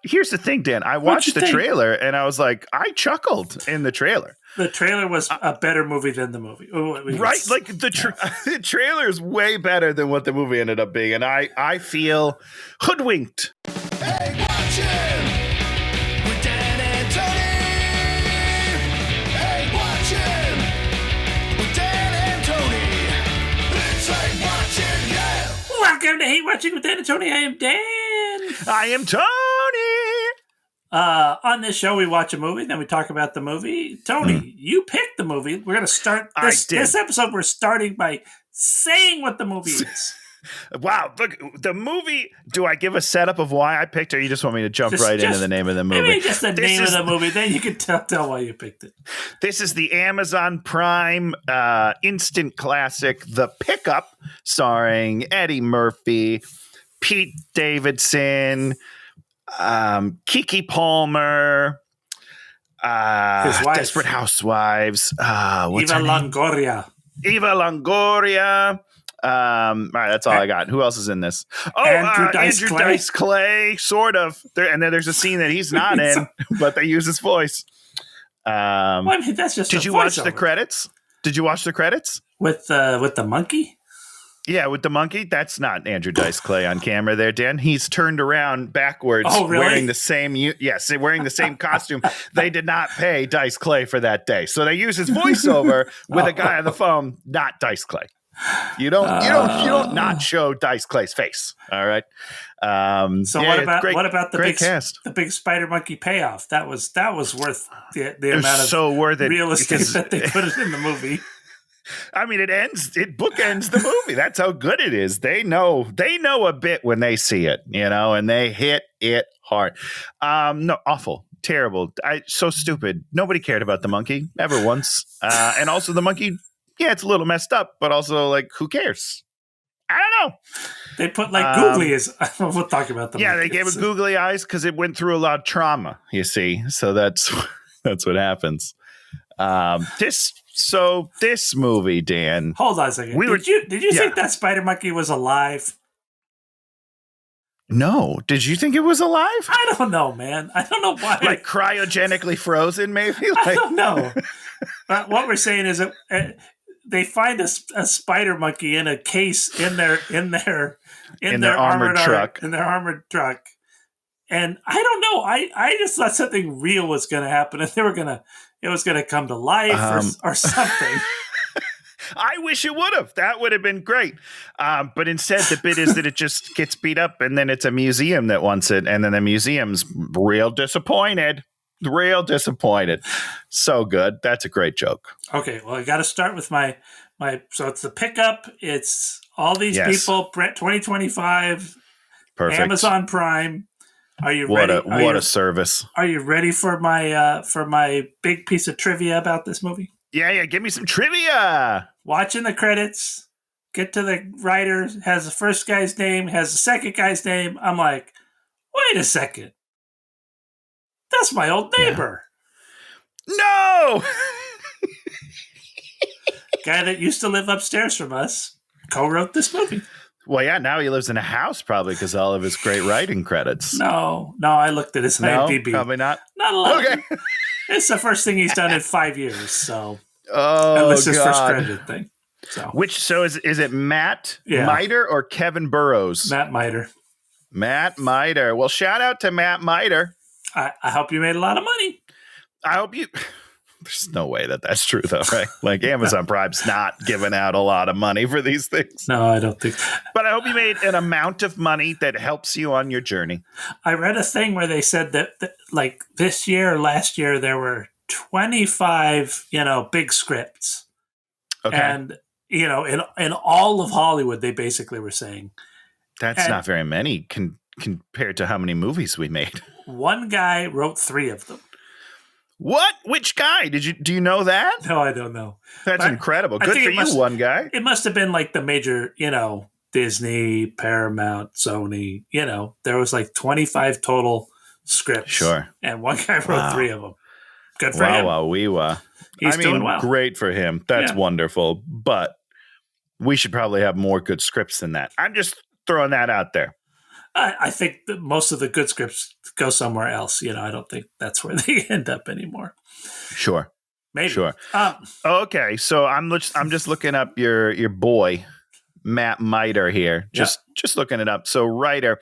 here's the thing, Dan. I watched the trailer and I was like, I chuckled in the trailer. The trailer was a better movie than the movie. Right? Like the trailer is way better than what the movie ended up being. And I feel hoodwinked. Hey, watch him with Dan and Tony. Hey, watch him with Dan and Tony. It's like watching, yeah. Welcome to Hate Watching with Dan and Tony. I am Dan. I am Tony. On this show, we watch a movie, then we talk about the movie. Tony, you picked the movie. We're going to start this episode. We're starting by saying what the movie is. Wow. Look, the movie, do I give a setup of why I picked it, or you just want me to jump into the name of the movie? Maybe just the name of the movie, then you can tell why you picked it. This is the Amazon Prime instant classic, The Pickup, starring Eddie Murphy, Pete Davidson, Keke Palmer, Desperate Housewives, Eva Longoria. All right, that's all I got. Who else is in this? Oh, Andrew Dice Clay, sort of. And then there's a scene that he's not in, but they use his voice. Well, I mean, that's just. Did you watch the credits? Did you watch the credits with the monkey? Yeah, with the monkey. That's not Andrew Dice Clay on camera there, Dan. He's turned around backwards, wearing the same wearing the same costume. They did not pay Dice Clay for that day, so they use his voiceover with a guy on the phone, not Dice Clay. You don't not show Dice Clay's face. All right. So what about the big spider monkey payoff? That was worth the amount of real estate that they put it in the movie. I mean, it bookends the movie. That's how good it is. They know a bit when they see it, and they hit it hard. No, awful, terrible. So stupid. Nobody cared about the monkey ever once. And also the monkey, yeah, it's a little messed up, but also like, who cares? I don't know. They put like googly eyes. We'll talk about them. Yeah, they gave it googly eyes because it went through a lot of trauma. You see, so that's what happens. This movie, Dan. Hold on a second. Did you think that spider monkey was alive? No. Did you think it was alive? I don't know, man. I don't know why. Like cryogenically frozen, maybe? I don't know. What we're saying is that they find a spider monkey in a case in their armored truck. In their armored truck. And I don't know. I just thought something real was going to happen, and it was going to come to life or something. I wish it would have. That would have been great. But instead, the bit is that it just gets beat up, and then it's a museum that wants it, and then the museum's real disappointed. So good. That's a great joke. Okay, well, I got to start with my. So it's The Pickup. It's all these people. 2025. Perfect. Amazon Prime. Are you ready? What a service. Are you ready for my big piece of trivia about this movie? Yeah, give me some trivia. Watching the credits, get to the writer, has the first guy's name, has the second guy's name. I'm like, wait a second. That's my old neighbor. Yeah. No! Guy that used to live upstairs from us co-wrote this movie. Well, yeah, now he lives in a house probably because all of his great writing credits. No, I looked at his IMDb. Probably not. Not a lot. Okay. It's the first thing he's done in 5 years, so. Oh, that's his first credited thing. So is it Matt Miter or Kevin Burrows? Matt Miter. Matt Miter. Well, shout out to Matt Miter. I hope you made a lot of money. I hope you... There's no way that's true, though, right? Like, Amazon Prime's not giving out a lot of money for these things. No, I don't think. But I hope you made an amount of money that helps you on your journey. I read a thing where they said that like this year or last year, there were 25, big scripts. Okay. And, in all of Hollywood, they basically were saying. That's not very many compared to how many movies we made. One guy wrote 3 of them. What? Which guy? Do you know that? No, I don't know. That's incredible. Good for you, one guy. It must have been like the major, Disney, Paramount, Sony. There was like 25 total scripts. Sure. And one guy wrote 3 of them. Good for him. Wow. He's doing well. Great for him. That's wonderful. But we should probably have more good scripts than that. I'm just throwing that out there. I think that most of the good scripts go somewhere else. I don't think that's where they end up anymore. Sure. Maybe. Sure. Okay, so I'm just looking up your boy Matt Miter here. Just looking it up. So writer,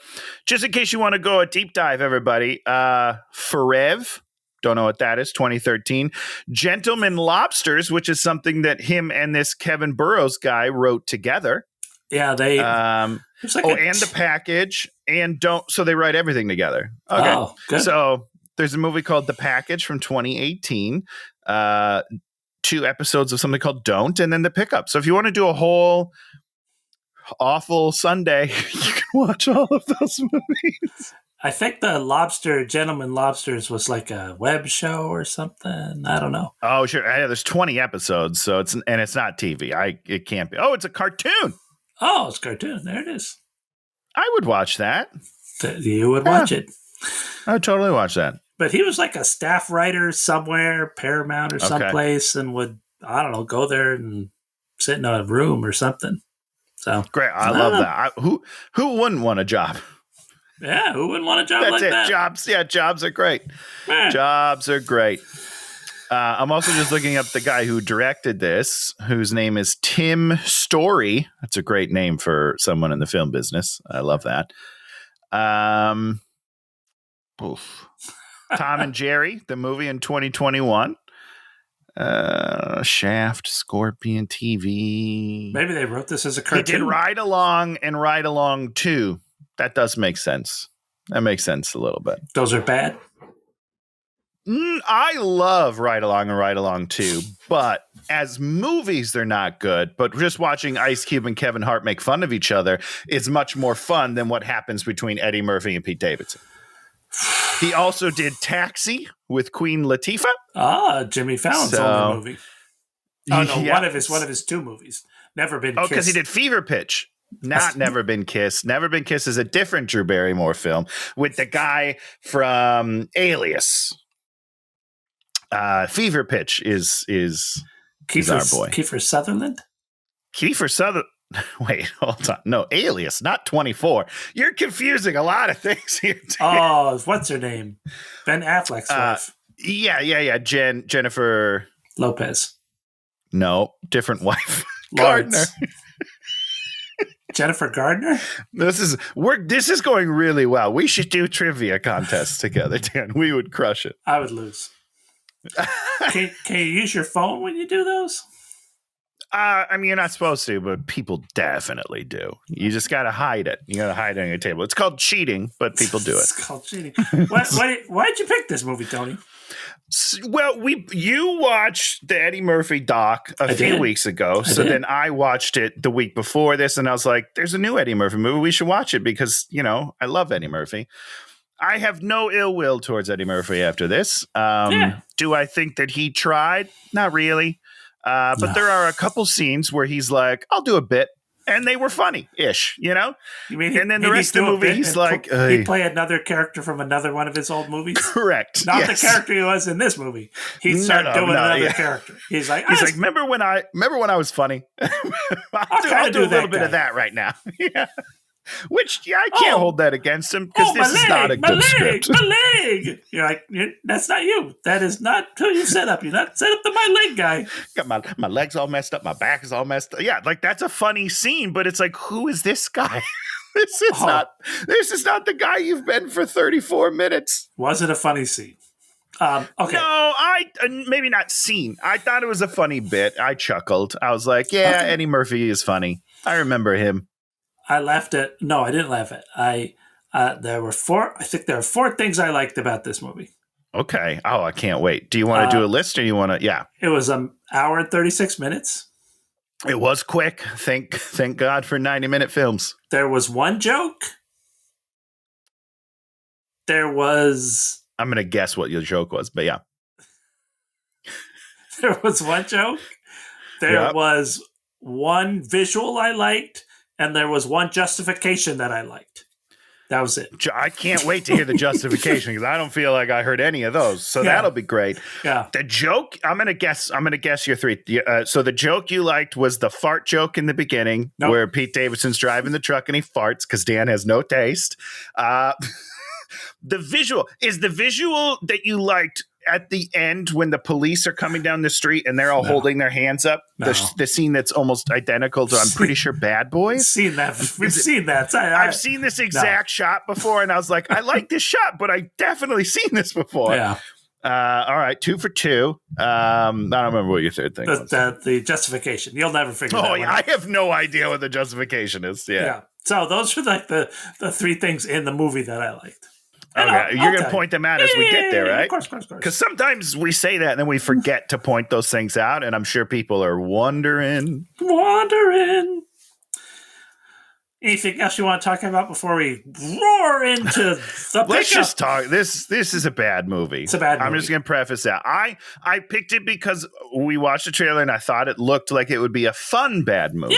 just in case you want to go a deep dive, everybody. Forev, don't know what that is. 2013. Gentlemen Lobsters, which is something that him and this Kevin Burrows guy wrote together. Yeah, they. And The Package, and so they write everything together. Okay, oh, good. So there's a movie called The Package from 2018. 2 episodes of something called Don't, and then The Pickup. So if you want to do a whole awful Sunday, you can watch all of those movies. I think the Gentlemen Lobsters was like a web show or something. I don't know. Oh, sure. Yeah, there's 20 episodes, so it's not TV. It can't be. Oh, it's a cartoon. Oh, it's a cartoon. There it is. I would watch that. You would watch it. I would totally watch that. But he was like a staff writer somewhere, Paramount or someplace, and would, I don't know, go there and sit in a room or something. So great. I love that. Who wouldn't want a job? Yeah, who wouldn't want a job like that? Jobs are great. Yeah. Jobs are great. I'm also just looking up the guy who directed this, whose name is Tim Story. That's a great name for someone in the film business. I love that. Tom and Jerry, the movie in 2021. Shaft, Scorpion TV. Maybe they wrote this as a cartoon. He did Ride Along and Ride Along 2. That does make sense. That makes sense a little bit. Those are bad? I love Ride Along and Ride Along 2, but as movies, they're not good. But just watching Ice Cube and Kevin Hart make fun of each other is much more fun than what happens between Eddie Murphy and Pete Davidson. He also did Taxi with Queen Latifah. Jimmy Fallon's older movie. Oh no, one of his 2 movies. Never Been Kissed. Oh, because he did Fever Pitch. Not Never Been Kissed. Never Been Kissed is a different Drew Barrymore film with the guy from Alias. Fever Pitch is our boy. Kiefer Sutherland? Kiefer Sutherland. Wait, hold on. No, Alias, not 24. You're confusing a lot of things here. Oh, what's her name? Ben Affleck's wife. Yeah. Jennifer Lopez. No, different wife. Gardner. Jennifer Gardner? This is going really well. We should do trivia contests together, Dan. We would crush it. I would lose. Can you use your phone when you do those? I mean, you're not supposed to, but people definitely do. You just got to hide it. You got to hide it on your table. It's called cheating, but people do it. It's called cheating. Why did you pick this movie, Tony? Well, you watched the Eddie Murphy doc a few weeks ago. Then I watched it the week before this, and I was like, there's a new Eddie Murphy movie. We should watch it because, I love Eddie Murphy. I have no ill will towards Eddie Murphy after this. Do I think that he tried? Not really. But there are a couple scenes where he's like, I'll do a bit. And they were funny-ish, You mean and then the rest of the movie, he's like... He'd play another character from another one of his old movies? Correct. Not the character he was in this movie. He'd start doing another character. He's like, remember when I was funny? I'll do a little bit of that right now. Yeah. Which I can't hold that against him because this is not a good script. My leg! You're like, that's not you. That is not who you set up. You're not set up the my leg guy. Got my legs all messed up. My back is all messed up. Yeah, like that's a funny scene, but it's like, who is this guy? This is not the guy you've been for 34 minutes. Was it a funny scene? Okay. No, maybe not scene. I thought it was a funny bit. I chuckled. I was like, Eddie Murphy is funny. I remember him. I laughed at. No, I didn't laugh at. There were 4. I think there are 4 things I liked about this movie. Okay. Oh, I can't wait. Do you want to do a list, or you want to? Yeah. It was an hour and 36 minutes. It was quick. Thank God for 90-minute films. There was one joke. There was. I'm gonna guess what your joke was, but yeah. There was one joke. There was one visual I liked. And there was one justification that I liked. That was it. I can't wait to hear the justification because I don't feel like I heard any of those. So that'll be great. Yeah. The joke, I'm gonna guess your three. So the joke you liked was the fart joke in the beginning, where Pete Davidson's driving the truck and he farts because Dan has no taste. The visual that you liked at the end when the police are coming down the street and they're all holding their hands up. The scene that's almost identical to, I'm pretty sure, Bad Boys. Seen that. We've seen that. I've seen this exact shot before, and I was like, I like this shot, but I definitely seen this before. Yeah. All right, 2 for 2. I don't remember what your third thing was. The justification. You'll never figure that one out. I have no idea what the justification is. Yeah. So those are like the three things in the movie that I liked. Okay, you're going to point them out as we get there, right? Of course. Because sometimes we say that and then we forget to point those things out, and I'm sure people are wondering. Anything else you want to talk about before we roar into the Let's just talk. This is a bad movie. It's a bad movie. I'm just going to preface that. I picked it because we watched the trailer and I thought it looked like it would be a fun bad movie.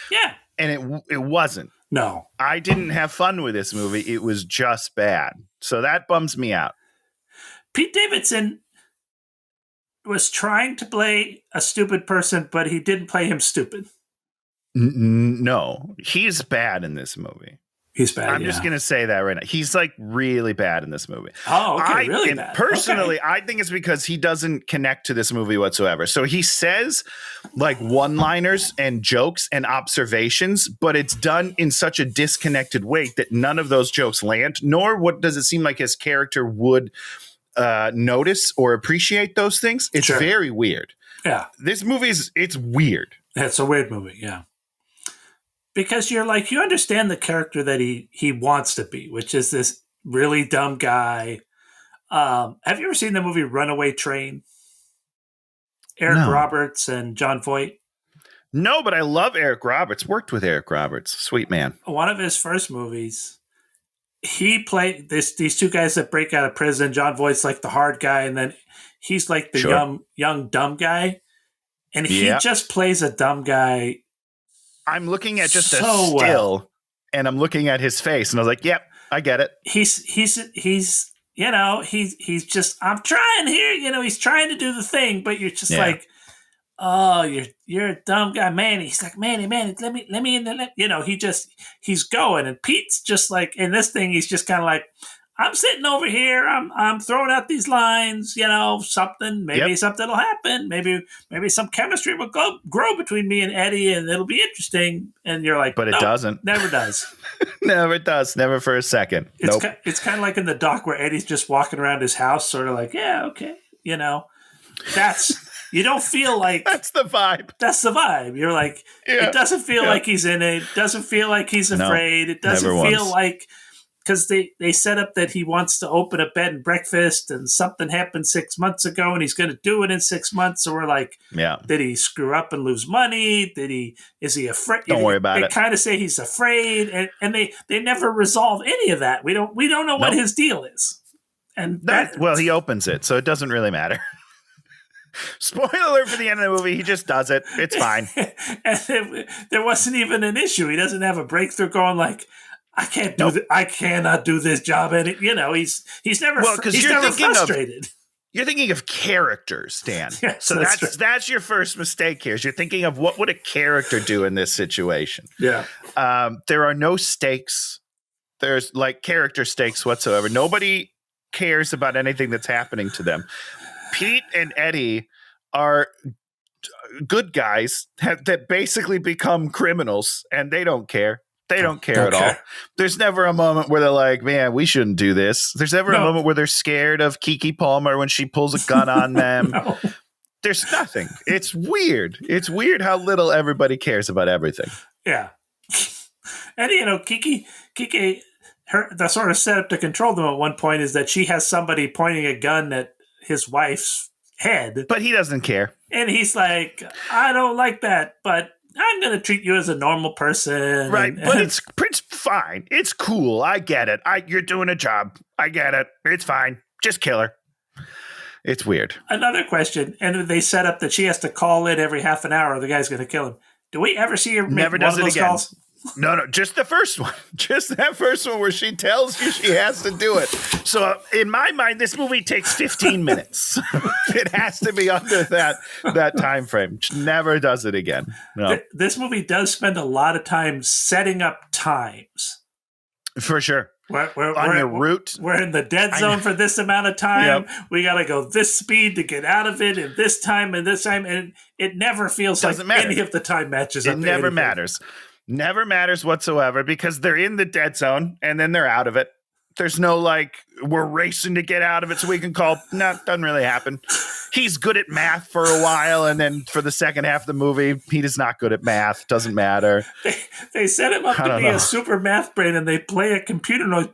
Yeah. And it wasn't. No. I didn't have fun with this movie. It was just bad. So that bums me out. Pete Davidson was trying to play a stupid person, but he didn't play him stupid. No, he's bad in this movie. He's bad. I'm just going to say that right now. He's like really bad in this movie. Oh, okay. Really bad. Personally, I think it's because he doesn't connect to this movie whatsoever. So he says like one-liners and jokes and observations, but it's done in such a disconnected way that none of those jokes land, nor does it seem like his character would notice or appreciate those things. It's very weird. Yeah. This movie it's weird. It's a weird movie. Yeah. Because you understand the character that he wants to be, which is this really dumb guy. Have you ever seen the movie Runaway Train? Eric Roberts and John Voight? No, but I love Eric Roberts. Worked with Eric Roberts. Sweet man. One of his first movies, he played these two guys that break out of prison. John Voight's like the hard guy, and then he's like the young dumb guy. And he just plays a dumb guy. I'm looking at just a still, and I'm looking at his face, and I was like, "Yep, I get it." He's just, I'm trying here, he's trying to do the thing, but you're just like, oh, you're a dumb guy, man. He's like, Manny, let me in the, he's going, and Pete's just like in this thing, he's just kind of like, I'm sitting over here. I'm throwing out these lines. Something will happen. Maybe some chemistry will grow between me and Eddie, and it'll be interesting. And you're like, but it doesn't. Never does. Never does. Never for a second. It's kind of like in the doc where Eddie's just walking around his house, sort of like, yeah, okay, That's you don't feel like that's the vibe. That's the vibe. You're like, it doesn't feel like he's in it. It doesn't feel like he's afraid. It doesn't feel like. Because they set up that he wants to open a bed and breakfast, and something happened 6 months ago, and he's going to do it in 6 months. So we're like, did he screw up and lose money? Is he afraid? Don't worry about it. They kind of say he's afraid, and they never resolve any of that. We don't know what his deal is. And he opens it, so it doesn't really matter. Spoiler alert for the end of the movie. He just does it. It's fine. And there wasn't even an issue. He doesn't have a breakthrough going like, I can't do I cannot do this job, and he's never frustrated. You're thinking of characters, Dan. Yes, so that's your first mistake here. Is you're thinking of what would a character do in this situation? Yeah. There are no stakes. There's like character stakes whatsoever. Nobody cares about anything that's happening to them. Pete and Eddie are good guys that basically become criminals, and they don't care. They don't care at all. There's never a moment where they're like, man, we shouldn't do this. There's never a moment where they're scared of Kiki Palmer when she pulls a gun on them. There's nothing. It's weird. It's weird how little everybody cares about everything. Yeah. And, Kiki, the sort of setup to control them at one point is that she has somebody pointing a gun at his wife's head. But he doesn't care. And he's like, I don't like that, but I'm going to treat you as a normal person. Right. But it's fine. It's cool. I get it. You're doing a job. I get it. It's fine. Just kill her. It's weird. Another question. And they set up that she has to call in every half an hour or the guy's going to kill him. Do we ever see her make Never does one of it those again. calls? No, just the first one. Just that first one where she tells you she has to do it. So in my mind, this movie takes 15 minutes. It has to be under that time frame. Never does it again. No. This movie does spend a lot of time setting up times. For sure. We're on your route. We're in the dead zone for this amount of time. Yep. We got to go this speed to get out of it, and this time, and it never feels like any of the time matches up. It never matters. Never matters whatsoever because they're in the dead zone and then they're out of it. There's no like, we're racing to get out of it so we can call. No, doesn't really happen. He's good at math for a while, and then for the second half of the movie, he is not good at math. Doesn't matter. They set him up to be a super math brain, and they play a computer noise.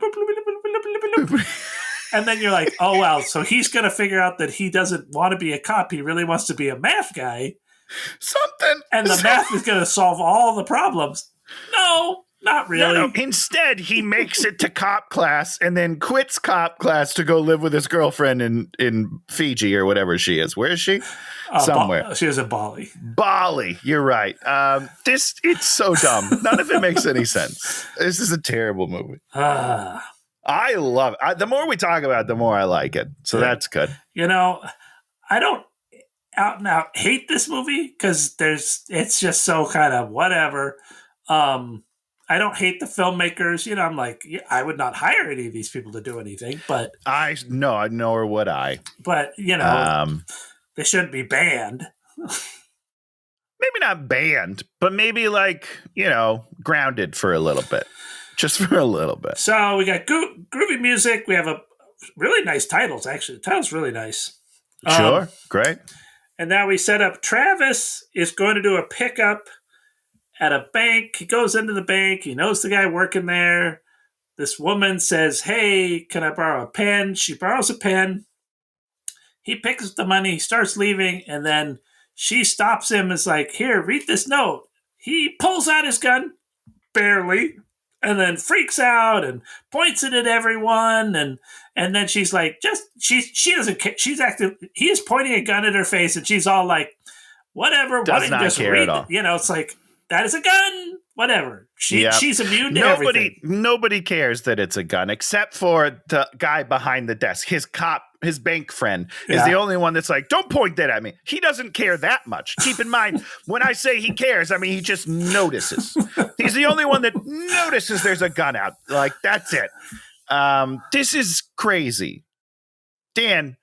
And then you're like, oh, wow. So he's going to figure out that he doesn't want to be a cop. He really wants to be a math guy. And the math is going to solve all the problems. No, not really. No. Instead, he makes it to cop class and then quits cop class to go live with his girlfriend in Fiji or whatever she is. Where is she? Somewhere. She is in Bali. Bali. You're right. It's so dumb. None of it makes any sense. This is a terrible movie. I love it. The more we talk about it, the more I like it. So that's good. You know, I don't out and out hate this movie because it's just so kind of whatever. I don't hate the filmmakers. You know, I'm like, I would not hire any of these people to do anything, but nor would I. But you know, they shouldn't be banned. Maybe not banned, but maybe like, you know, grounded for a little bit. Just for a little bit. So we got groovy music. We have a really nice titles, actually. The title's really nice. Sure. Great. And now we set up Travis is going to do a pickup at a bank. He goes into the bank. He knows the guy working there. This woman says, hey, can I borrow a pen? She borrows a pen. He picks up the money. He starts leaving. And then she stops him and is like, here, read this note. He pulls out his gun, barely, and then freaks out and points it at everyone. And then she's like, she doesn't care. He is pointing a gun at her face and she's all like, whatever. Does not just care at all. You know, it's like, that is a gun. Whatever. She's immune to everything. Nobody cares that it's a gun except for the guy behind the desk. His bank friend is the only one that's like, don't point that at me. He doesn't care that much. Keep in mind, when I say he cares, I mean, he just notices. He's the only one that notices there's a gun out. Like, that's it. This is crazy. Dan,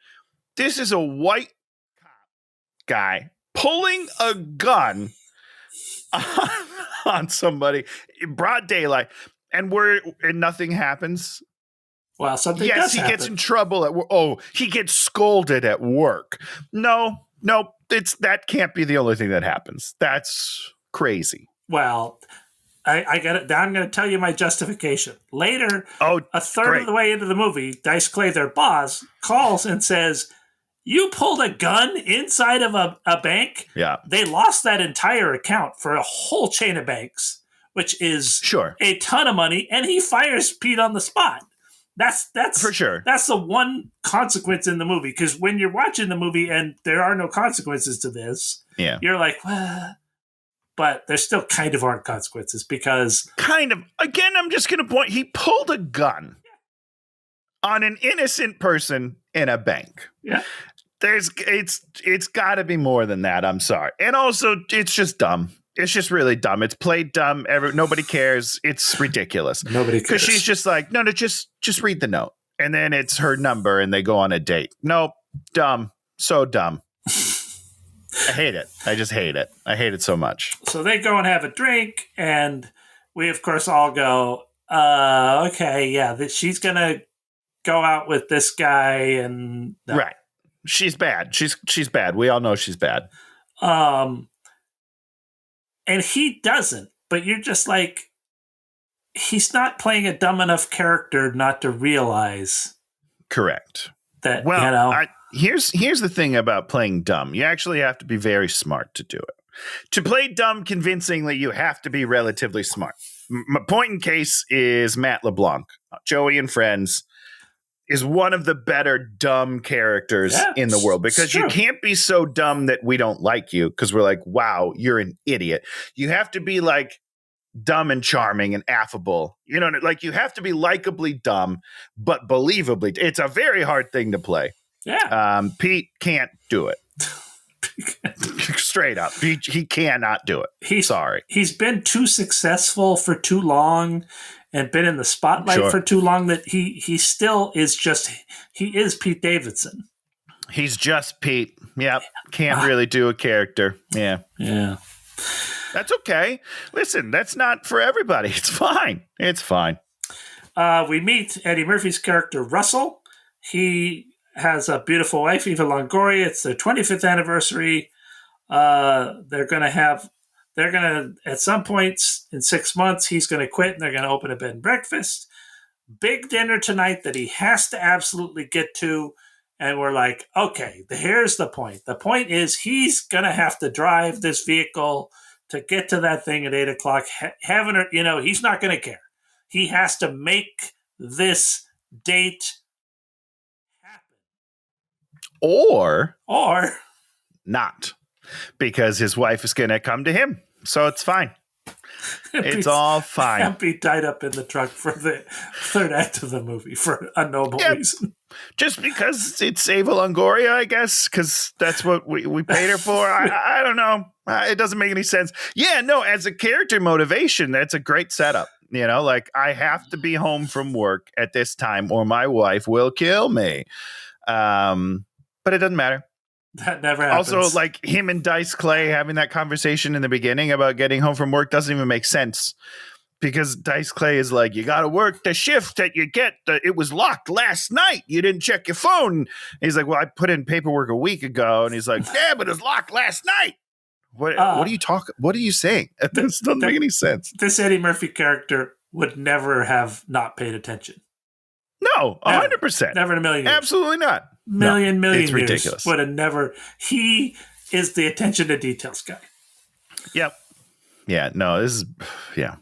this is a white cop guy pulling a gun on somebody in broad daylight, and nothing happens. Well, something yes, does he happen. gets in trouble at work. Oh, he gets scolded at work. No, that can't be the only thing that happens. That's crazy. Well, I got it. Now I'm going to tell you my justification. Later, a third of the way into the movie, Dice Clay, their boss, calls and says, you pulled a gun inside of a bank? Yeah. They lost that entire account for a whole chain of banks, which is a ton of money, and he fires Pete on the spot. That's for sure. That's the one consequence in the movie, because when you're watching the movie and there are no consequences to this, you're like, well, but there still kind of aren't consequences because again, I'm just going to point. He pulled a gun on an innocent person in a bank. Yeah. It's got to be more than that. I'm sorry. And also, it's just dumb. It's just really dumb. It's played dumb. Nobody cares. It's ridiculous. Nobody cares. Because she's just like, no, just read the note. And then it's her number and they go on a date. Nope. Dumb. So dumb. I hate it. I just hate it. I hate it so much. So they go and have a drink, and we, of course, all go, okay, yeah, she's going to go out with this guy. And right. She's bad. She's bad. We all know she's bad. And he doesn't, but you're just like, he's not playing a dumb enough character not to realize. Correct. That, well, you know. Here's the thing about playing dumb. You actually have to be very smart to do it. To play dumb convincingly, you have to be relatively smart. My point in case is Matt LeBlanc. Joey and Friends is one of the better dumb characters in the world, because you can't be so dumb that we don't like you because we're like, wow, you're an idiot. You have to be like dumb and charming and affable. You know, like you have to be likably dumb, but believably. It's a very hard thing to play. Yeah. Pete can't do it. Straight up. He cannot do it. Sorry. He's been too successful for too long and been in the spotlight for too long that he still is just, he is Pete Davidson. He's just Pete. Yep. Can't really do a character. Yeah. Yeah. That's okay. Listen, that's not for everybody. It's fine. It's fine. We meet Eddie Murphy's character, Russell. He has a beautiful wife, Eva Longoria. It's their 25th anniversary. They're going to, at some points in 6 months, he's going to quit and they're going to open a bed and breakfast. Big dinner tonight that he has to absolutely get to. And we're like, okay, here's the point. The point is he's going to have to drive this vehicle to get to that thing at 8 o'clock. He's not going to care. He has to make this date happen. Or not. Because his wife is going to come to him. So it's fine. It's all fine. And be tied up in the truck for the third act of the movie for a noble reason. Just because it's Eva Longoria, I guess, because that's what we paid her for. I don't know. It doesn't make any sense. Yeah, no, as a character motivation, that's a great setup. You know, like I have to be home from work at this time or my wife will kill me. But it doesn't matter. That never happens. Also, like him and Dice Clay having that conversation in the beginning about getting home from work doesn't even make sense. Because Dice Clay is like, you got to work the shift that you get. It was locked last night. You didn't check your phone. And he's like, well, I put in paperwork a week ago. And he's like, yeah, but it was locked last night. What are you talking? What are you saying? This doesn't make any sense. This Eddie Murphy character would never have not paid attention. No, 100%. Never in a million years. Absolutely not. Million it's years. Ridiculous. Would have never. He is the attention to details guy. Yep. Yeah. No. This is. Yeah.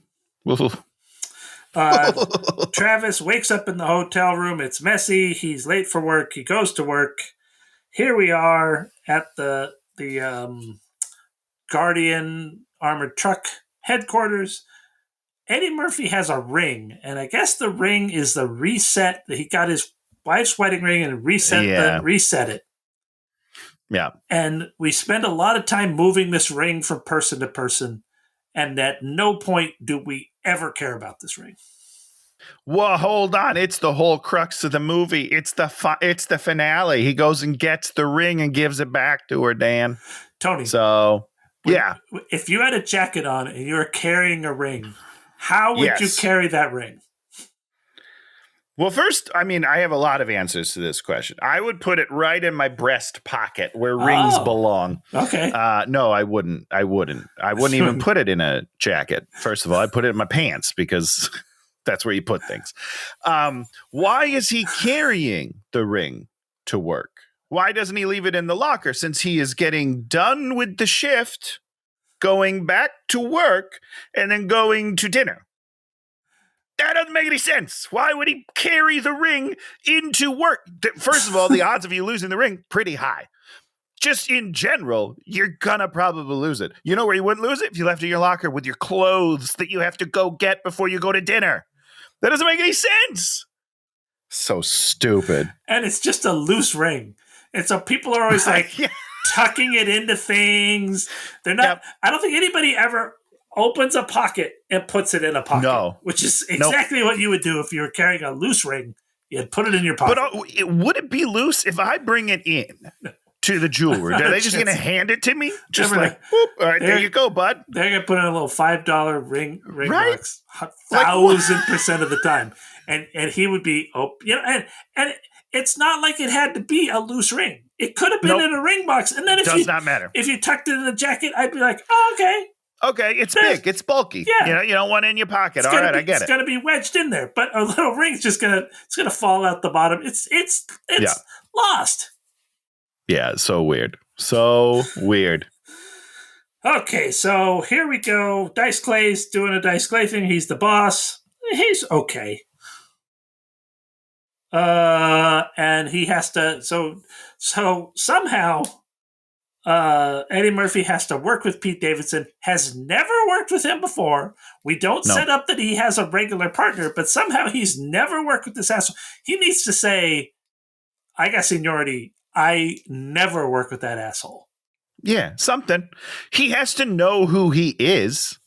Travis wakes up in the hotel room. It's messy. He's late for work. He goes to work. Here we are at the Guardian Armored Truck headquarters. Eddie Murphy has a ring, and I guess the ring is the reset. He got his wife's wedding ring and reset it. Yeah. And we spend a lot of time moving this ring from person to person, and at no point do we ever care about this ring. Well, hold on. It's the whole crux of the movie. It's the finale. He goes and gets the ring and gives it back to her, Dan. Tony. So, yeah. If you had a jacket on and you were carrying a ring, how would you carry that ring? Well, first, I mean, I have a lot of answers to this question. I would put it right in my breast pocket where rings belong. Okay. No, I wouldn't. I wouldn't even put it in a jacket. First of all, I put it in my pants because that's where you put things. Why is he carrying the ring to work? Why doesn't he leave it in the locker since he is getting done with the shift, going back to work, and then going to dinner? That doesn't make any sense. Why would he carry the ring into work? First of all, the odds of you losing the ring, pretty high. Just in general, you're gonna probably lose it. You know where you wouldn't lose it? If you left it in your locker with your clothes that you have to go get before you go to dinner. That doesn't make any sense. So stupid. And it's just a loose ring. And so people are always like tucking it into things. They're not, I don't think anybody ever opens a pocket and puts it in a pocket. No. Which is exactly what you would do if you were carrying a loose ring. You'd put it in your pocket. But would it be loose if I bring it in to the jeweler? Are they just going to hand it to me? Just like, whoop, all right, there you go, bud. They're going to put in a little $5 ring box 1,000% of the time. And he would be, and it's not like it had to be a loose ring. It could have been in a ring box. And then does not matter. If you tucked it in a jacket, I'd be like, oh, okay. Okay, it's big, it's bulky. Yeah. You don't want it in your pocket. All right, I get it. It's going to be wedged in there, but a little ring's just gonna fall out the bottom. It's lost. Yeah, so weird. So weird. Okay, so here we go. Dice Clay's doing a Dice Clay thing. He's the boss. He's okay. And he has to so somehow Eddie Murphy has to work with Pete Davidson, has never worked with him before. We don't set up that he has a regular partner, but somehow he's never worked with this asshole. He needs to say, I got seniority. I never work with that asshole. Yeah, something. He has to know who he is.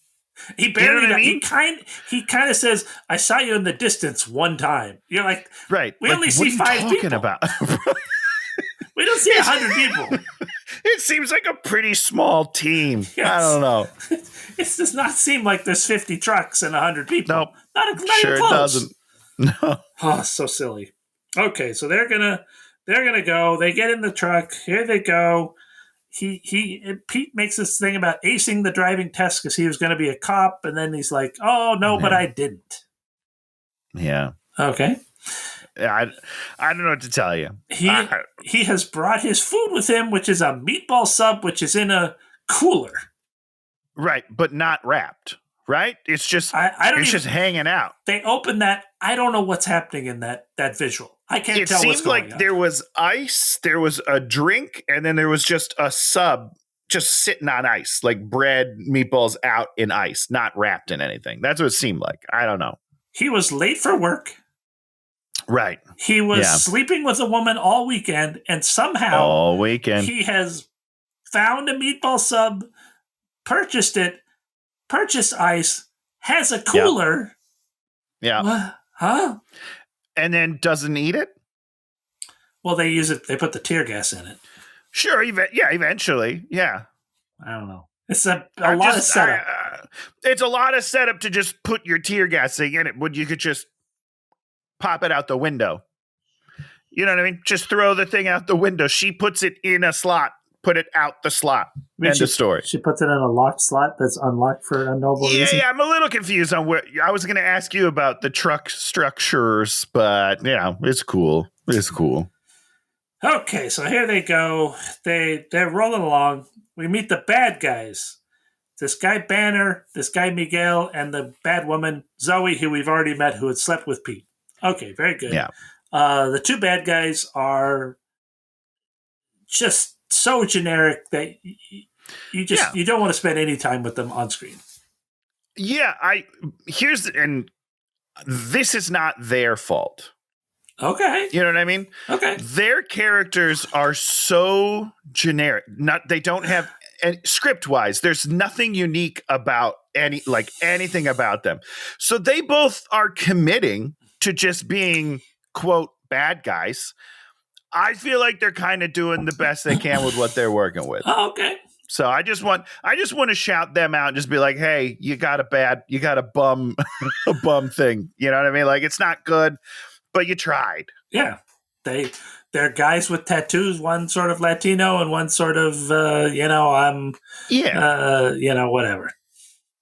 He barely. You know what I mean? He kind of says, "I saw you in the distance one time." You're like, right? We only see 5 people. About? We don't see 100 people. It seems like a pretty small team. Yes. I don't know. It does not seem like there's 50 trucks and 100 people. Nope. Not sure even close. It doesn't. No. Oh, so silly. Okay, so they're gonna go. They get in the truck. Here they go. Pete makes this thing about acing the driving test because he was going to be a cop, and then he's like, "Oh no, but I didn't." Yeah. Okay. I don't know what to tell you. He has brought his food with him, which is a meatball sub, which is in a cooler. Right, but not wrapped. Right? It's just just hanging out. They open that. I don't know what's happening in that visual. I can't tell what's going on. It seemed like there was ice, there was a drink, and then there was just a sub just sitting on ice, like bread, meatballs out in ice, not wrapped in anything. That's what it seemed like. I don't know. He was late for work. Right. He was sleeping with a woman all weekend, and somehow he has found a meatball sub, purchased ice, has a cooler. Yeah. What? Huh? And then doesn't eat it? Well, they use it. They put the tear gas in it. Sure. Eventually. Yeah. I don't know. It's a lot of setup. It's a lot of setup to just put your tear gas thing in it when you could just pop it out the window. You know what I mean? Just throw the thing out the window. She puts it in a slot. Put it out the slot. End of story. She puts it in a locked slot that's unlocked for an unknowable reason. Yeah, I'm a little confused on where. I was going to ask you about the truck structures, but yeah, it's cool. It's cool. Okay, so here they go. They're rolling along. We meet the bad guys. This guy Banner, this guy Miguel, and the bad woman Zoe, who we've already met, who had slept with Pete. Okay, very good. Yeah. The two bad guys are just so generic that you don't want to spend any time with them on screen. Yeah, and this is not their fault. Okay. You know what I mean? Okay. Their characters are so generic. They don't have script-wise, there's nothing unique about anything about them. So they both are committing to just being, quote, bad guys. I feel like they're kind of doing the best they can with what they're working with. Oh, okay. So I just want to shout them out and just be like, hey, you got a bum thing. You know what I mean? Like, it's not good, but you tried. Yeah. They're guys with tattoos, one sort of Latino and one sort of, whatever.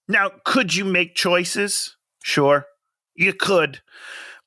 Now, could you make choices? Sure, you could.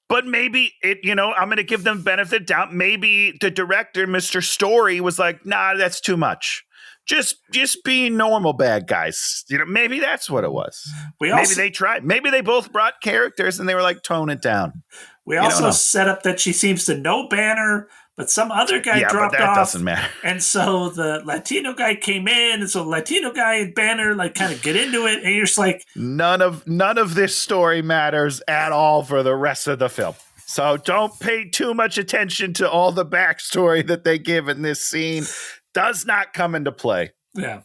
But maybe I'm going to give them benefit of doubt. Maybe the director, Mr. Story, was like, nah, that's too much. Just be normal bad guys. Maybe that's what it was. Maybe they tried. Maybe they both brought characters and they were like, tone it down. We also set up that she seems to know Banner, but some other guy dropped off. Yeah, but that doesn't matter. And so the Latino guy came in, and so the Latino guy and Banner kind of get into it, and you're just like, none of this story matters at all for the rest of the film. So don't pay too much attention to all the backstory that they give in this scene. Does not come into play. Yeah.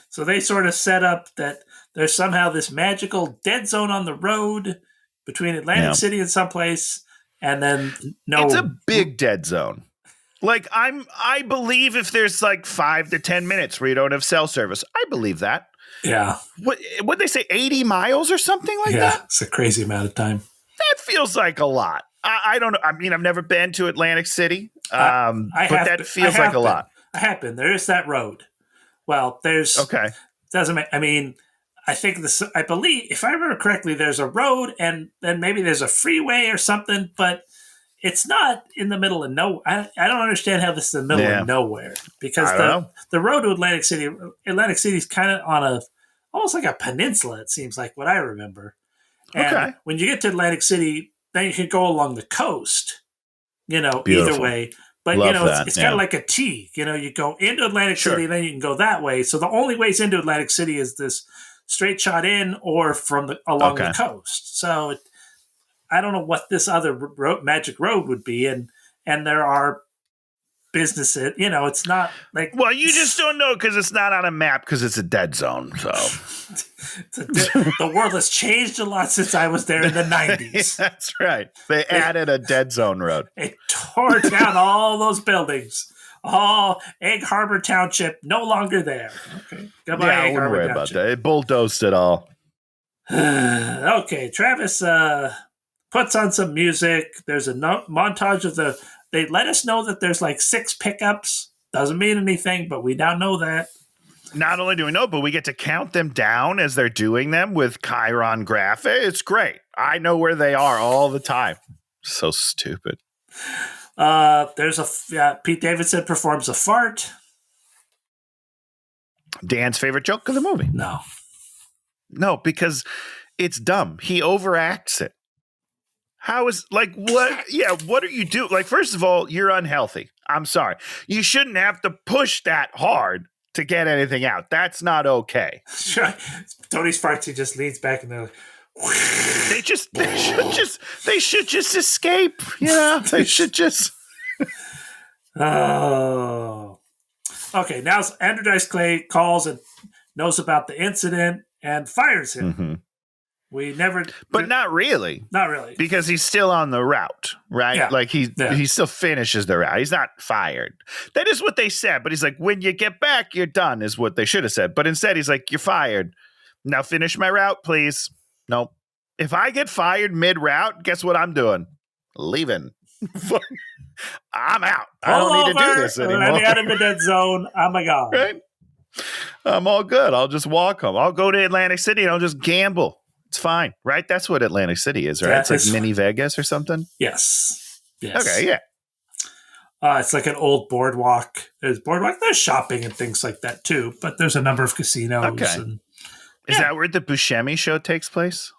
So they sort of set up that there's somehow this magical dead zone on the road between Atlantic City and someplace, and then it's a big dead zone. Like I believe if there's 5 to 10 minutes where you don't have cell service, I believe that. Yeah. What they say, 80 miles or something like that? Yeah, it's a crazy amount of time. That feels like a lot. I don't know. I mean, I've never been to Atlantic City, but that feels like a lot. I have been. There is that road. Well, there's okay. Doesn't make. I mean, I think this. I believe, if I remember correctly, there's a road, and then maybe there's a freeway or something, but it's not in the middle of nowhere. I don't understand how this is in the middle of nowhere, because the road to Atlantic City is kind of on almost like a peninsula. It seems like, what I remember. And when you get to Atlantic City, then you can go along the coast. Beautiful. Either way. But, Love that, it's kind of like a T. You go into Atlantic City, then you can go that way. So the only ways into Atlantic City is this straight shot in or from along the coast. So I don't know what this other magic road would be. And there are businesses, it's not like... Well, you just don't know because it's not on a map because it's a dead zone. So the world has changed a lot since I was there in the 90s. That's right. They added a dead zone road. It tore down all those buildings. Egg Harbor Township, no longer there. Okay. Goodbye, Egg Harbor worry Township. About that. It bulldozed it all. Okay. Travis puts on some music. There's a montage of they let us know that there's like 6 pickups. Doesn't mean anything, but we now know that. Not only do we know, but we get to count them down as they're doing them with Chiron graphic. It's great. I know where they are all the time. So stupid. There's Pete Davidson performs a fart. Dan's favorite joke of the movie. No, because it's dumb. He overacts it. How is what? Yeah, what are you doing? First of all, you're unhealthy. I'm sorry. You shouldn't have to push that hard to get anything out. That's not okay. Sure. Tony's farts. He just leans back and they're like, they should just escape. They should just. Oh. Okay. Now Andrew Dice Clay calls and knows about the incident and fires him. Mm-hmm. But not really. Not really. Because he's still on the route, right? Yeah. He still finishes the route. He's not fired. That is what they said. But he's like, when you get back, you're done, is what they should have said. But instead, he's like, you're fired. Now finish my route, please. Nope. If I get fired mid-route, guess what I'm doing? Leaving. I'm out. I don't need to do this anymore. Let me out of the dead zone. Oh, my God. Right? I'm all good. I'll just walk home. I'll go to Atlantic City and I'll just gamble. It's fine, right? That's what Atlantic City is, right? It's like mini Vegas or something? Yes. Okay, yeah. It's like an old boardwalk. There's shopping and things like that, too. But there's a number of casinos. Okay. Is that where the Buscemi show takes place?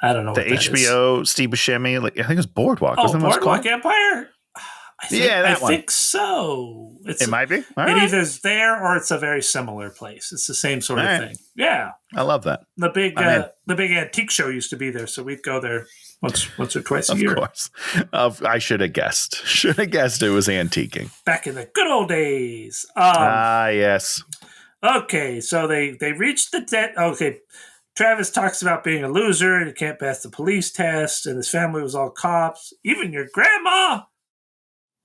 I don't know the what that HBO, Steve Buscemi. I think it's Boardwalk. Oh, Boardwalk Empire? I one. think so. It might be. Either is there or it's a very similar place. It's the same sort of thing. Yeah, I love that. The big antique show used to be there, so we'd go there once or twice a year. Of course, I should have guessed. Should have guessed it was antiquing back in the good old days. Yes. Okay, so they reached the debt. Okay, Travis talks about being a loser and he can't pass the police test, and his family was all cops. Even your grandma.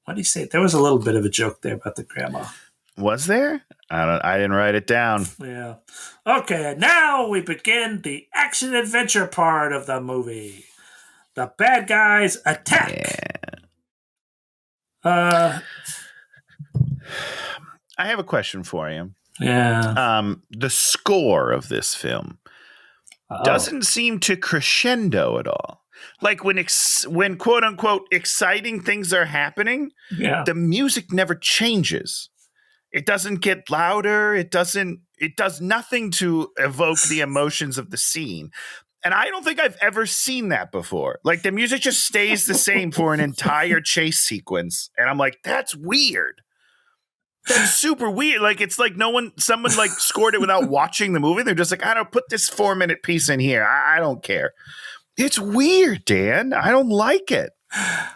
What did he say? There was a little bit of a joke there about the grandma. Was there? I didn't write it down. Yeah. Okay, now we begin the action-adventure part of the movie. The bad guys attack. Yeah. I have a question for you. Yeah. The score of this film doesn't seem to crescendo at all. Like when quote unquote exciting things are happening, the music never changes. It doesn't get louder. It does nothing to evoke the emotions of the scene. And I don't think I've ever seen that before. Like the music just stays the same for an entire chase sequence. And I'm like, that's weird. That's super weird. Like it's like someone like scored it without watching the movie. They're just like, I don't put this 4-minute piece in here. I don't care. It's weird, Dan. I don't like it.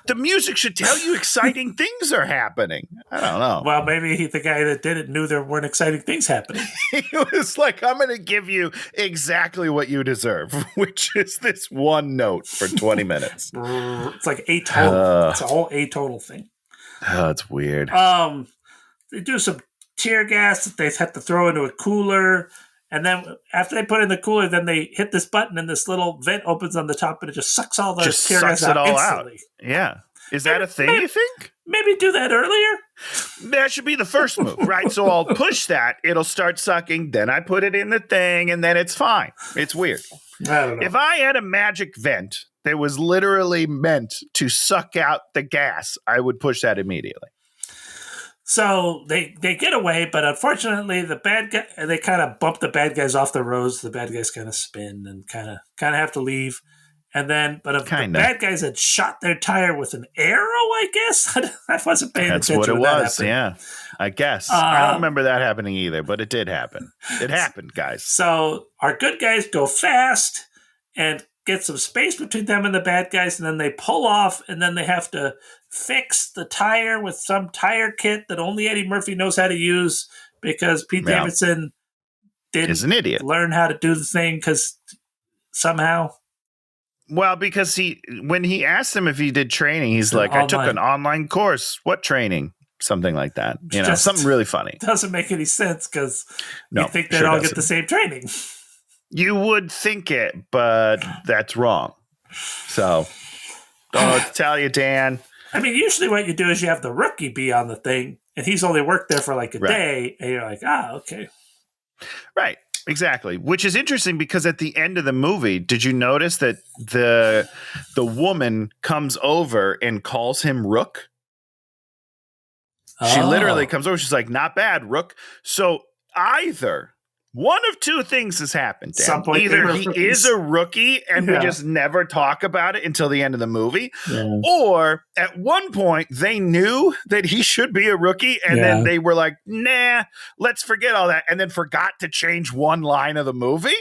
The music should tell you exciting things are happening. I don't know. Well, maybe the guy that did it knew there weren't exciting things happening. He was like, I'm going to give you exactly what you deserve, which is this one note for 20 minutes. It's like atonal. It's a whole atonal thing. Oh, it's weird. They do some tear gas that they have to throw into a cooler. And then after they put it in the cooler, then they hit this button and this little vent opens on the top and it just sucks all the tear gas out instantly. Yeah. Is that a thing, you think? Maybe do that earlier. That should be the first move, right? So I'll push that. It'll start sucking. Then I put it in the thing and then it's fine. It's weird. I don't know. If I had a magic vent that was literally meant to suck out the gas, I would push that immediately. So they get away, but unfortunately, the bad guy, they kind of bump the bad guys off the roads. The bad guys kind of spin and kind of have to leave. And then, but if the bad guys had shot their tire with an arrow, I guess I wasn't paying attention. That's what it was. That yeah, I guess I don't remember that happening either, but it did happen. It happened, guys. So our good guys go fast and get some space between them and the bad guys, and then they pull off, and then they have to fix the tire with some tire kit that only Eddie Murphy knows how to use because Pete Davidson didn't an idiot. Learn how to do the thing because somehow. Well, because when he asked him if he did training, he's like, I took an online course. What training? Something like that. You know, something really funny. Doesn't make any sense because you think they'd all get the same training. You would think it, but that's wrong. So, don't tell you, Dan. I mean, usually what you do is you have the rookie be on the thing, and he's only worked there for like a day, and you're like, okay. Right. Exactly, which is interesting because at the end of the movie, did you notice that the woman comes over and calls him Rook? She literally comes over. She's like, "Not bad, Rook." So either one of two things has happened. Either he is a rookie and we just never talk about it until the end of the movie, or at one point they knew that he should be a rookie and then they were like, nah, let's forget all that, and then forgot to change one line of the movie.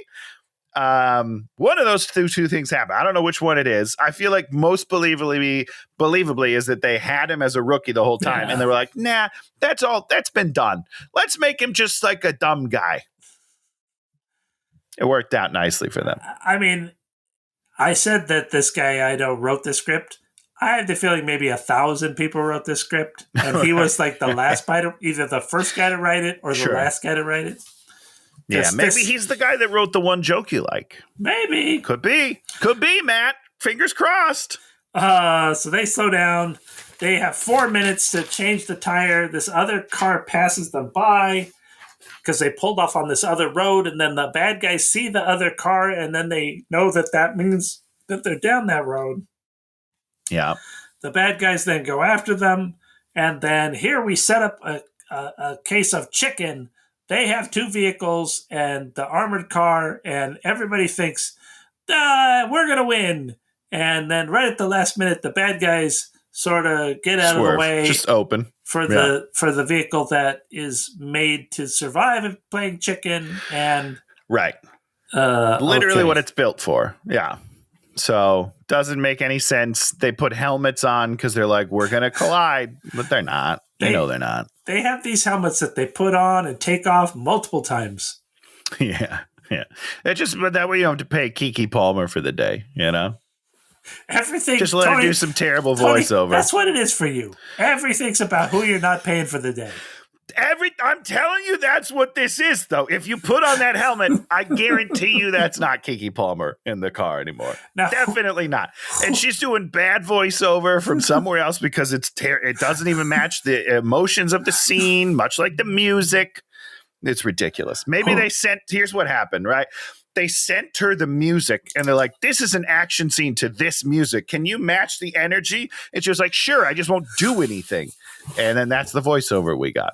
One of those two things happened. I don't know which one it is. I feel like most believably is that they had him as a rookie the whole time and they were like, nah, that's been done. Let's make him just like a dumb guy. It worked out nicely for them. I mean, I said that this guy I know wrote the script. I have the feeling maybe 1,000 people wrote this script, and he was like the last guy either the first guy to write it or the last guy to write it. Yeah, maybe he's the guy that wrote the one joke you like. Maybe. Could be, Matt. Fingers crossed. So they slow down. They have 4 minutes to change the tire. This other car passes them by because they pulled off on this other road, and then the bad guys see the other car, and then they know that means that they're down that road. Yeah. The bad guys then go after them, and then here we set up a case of chicken. They have 2 vehicles and the armored car, and everybody thinks, we're going to win. And then right at the last minute, the bad guys sort of get out of the way. Just open. For the vehicle that is made to survive and playing chicken. And right. Literally what it's built for. Yeah. So doesn't make any sense. They put helmets on because they're like, we're going to collide, but they're not. They know they're not. They have these helmets that they put on and take off multiple times. Yeah. But that way you don't have to pay Keke Palmer for the day, you know? Everything. Just let her do some terrible voiceover. That's what it is for you. Everything's about who you're not paying for the day. I'm telling you, that's what this is, though. If you put on that helmet, I guarantee you that's not Keke Palmer in the car anymore. No. Definitely not. And she's doing bad voiceover from somewhere else because it doesn't even match the emotions of the scene, much like the music. It's ridiculous. Maybe here's what happened, right? They sent her the music and they're like, this is an action scene to this music. Can you match the energy? And she was like, sure, I just won't do anything. And then that's the voiceover we got.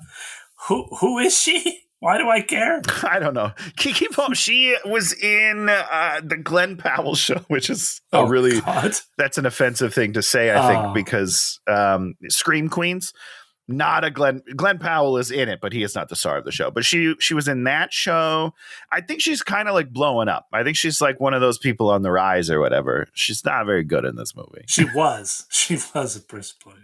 Who is she? Why do I care? I don't know. Keke Palmer, she was in the Glenn Powell show, which is that's an offensive thing to say, I think, because Scream Queens. Not a Glenn Powell is in it, but he is not the star of the show. But she was in that show. I think she's kind of like blowing up. I think she's like one of those people on the rise or whatever. She's not very good in this movie. She was at this point.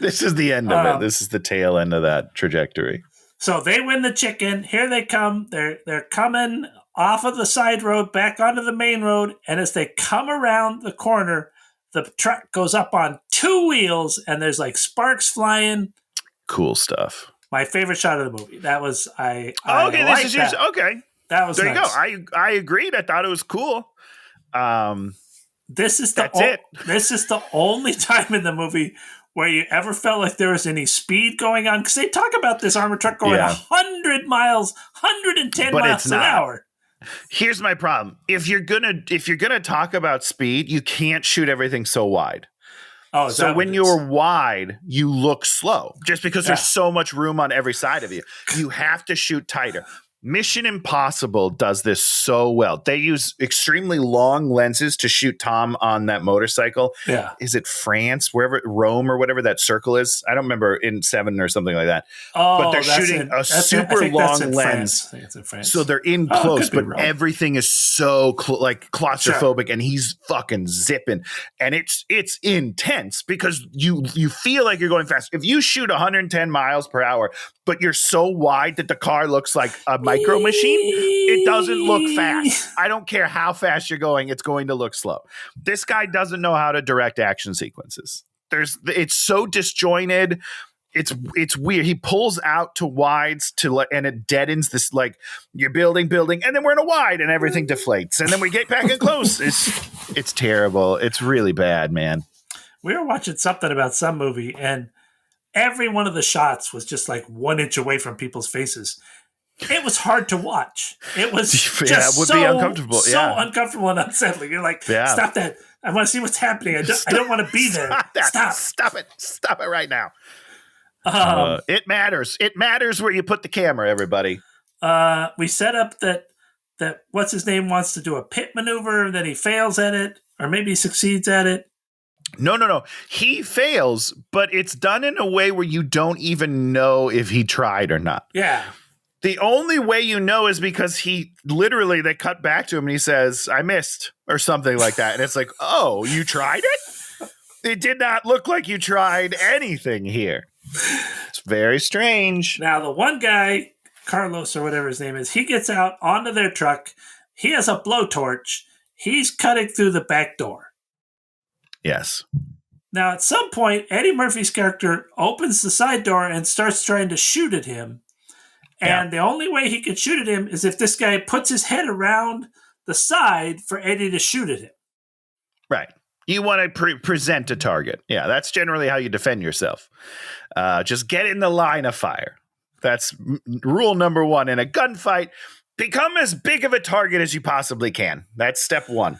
This is the end of it. This is the tail end of that trajectory. So they win the chicken. Here they come. They're coming off of the side road back onto the main road. And as they come around the corner, the truck goes up on 2 wheels and there's like sparks flying. Cool stuff. My favorite shot of the movie. That was okay. This is yours. Okay, that was there. Nice. You go. I agreed. I thought it was cool. This is the only time in the movie where you ever felt like there was any speed going on, because they talk about this armored truck going 100 miles, 110 miles an hour. Here's my problem: if you're gonna talk about speed, you can't shoot everything so wide. Oh, so when you're wide, you look slow just because there's so much room on every side of you. You have to shoot tighter. Mission Impossible does this so well. They use extremely long lenses to shoot Tom on that motorcycle. Yeah. Is it France, wherever, Rome or whatever that circle is? I don't remember, in 7 or something like that. Oh, but they're shooting a super long lens. I think it's in France. So they're in close, but Rome. everything is so like claustrophobic, and he's fucking zipping. And it's intense because you feel like you're going fast. If you shoot 110 miles per hour, but you're so wide that the car looks like a micro machine, it doesn't look fast. I don't care how fast you're going, it's going to look slow. This guy doesn't know how to direct action sequences. It's so disjointed. It's weird. He pulls out to wides and it deadens this, like, you're building, and then we're in a wide and everything deflates. And then we get back in close. It's terrible. It's really bad, man. We were watching something about some movie, and every one of the shots was just like 1 inch away from people's faces. It was hard to watch. It was just it would be uncomfortable. So uncomfortable and unsettling. You're like, stop that. I want to see what's happening. I don't want to be there. Stop it. Stop it right now. It matters. It matters where you put the camera, everybody. We set up that what's his name wants to do a pit maneuver, and then he fails at it, or maybe he succeeds at it. No. He fails, but it's done in a way where you don't even know if he tried or not. Yeah. The only way you know is because they cut back to him and he says, I missed, or something like that. And it's like, oh, you tried it? It did not look like you tried anything here. It's very strange. Now, the one guy, Carlos or whatever his name is, he gets out onto their truck. He has a blowtorch. He's cutting through the back door. Yes. Now, at some point, Eddie Murphy's character opens the side door and starts trying to shoot at him. And the only way he can shoot at him is if this guy puts his head around the side for Eddie to shoot at him. Right. You want to present a target. Yeah, that's generally how you defend yourself. Just get in the line of fire. That's rule number 1 in a gunfight. Become as big of a target as you possibly can. That's step 1.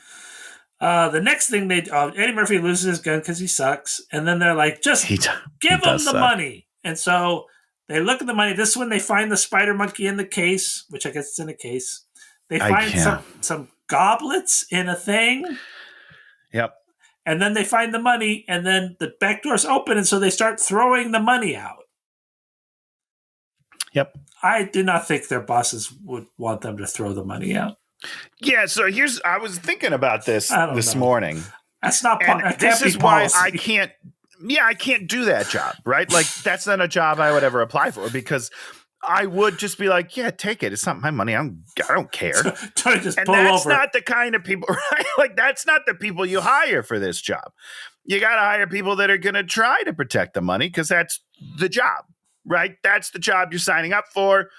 The next thing Eddie Murphy loses his gun because he sucks. And then they're like, give him the money. And so they look at the money. This is when they find the spider monkey in the case, which I guess it's in a case. They find some goblets in a thing. Yep. And then they find the money, and then the back door's open, and so they start throwing the money out. Yep. I do not think their bosses would want them to throw the money out. Yeah, so I was thinking about this morning. That's not this is why I can't do that job, right? Like, that's not a job I would ever apply for, because I would just be like, yeah, take it. It's not my money. I don't care. That's not the kind of people, right? Like, that's not the people you hire for this job. You got to hire people that are going to try to protect the money, because that's the job, right? That's the job you're signing up for.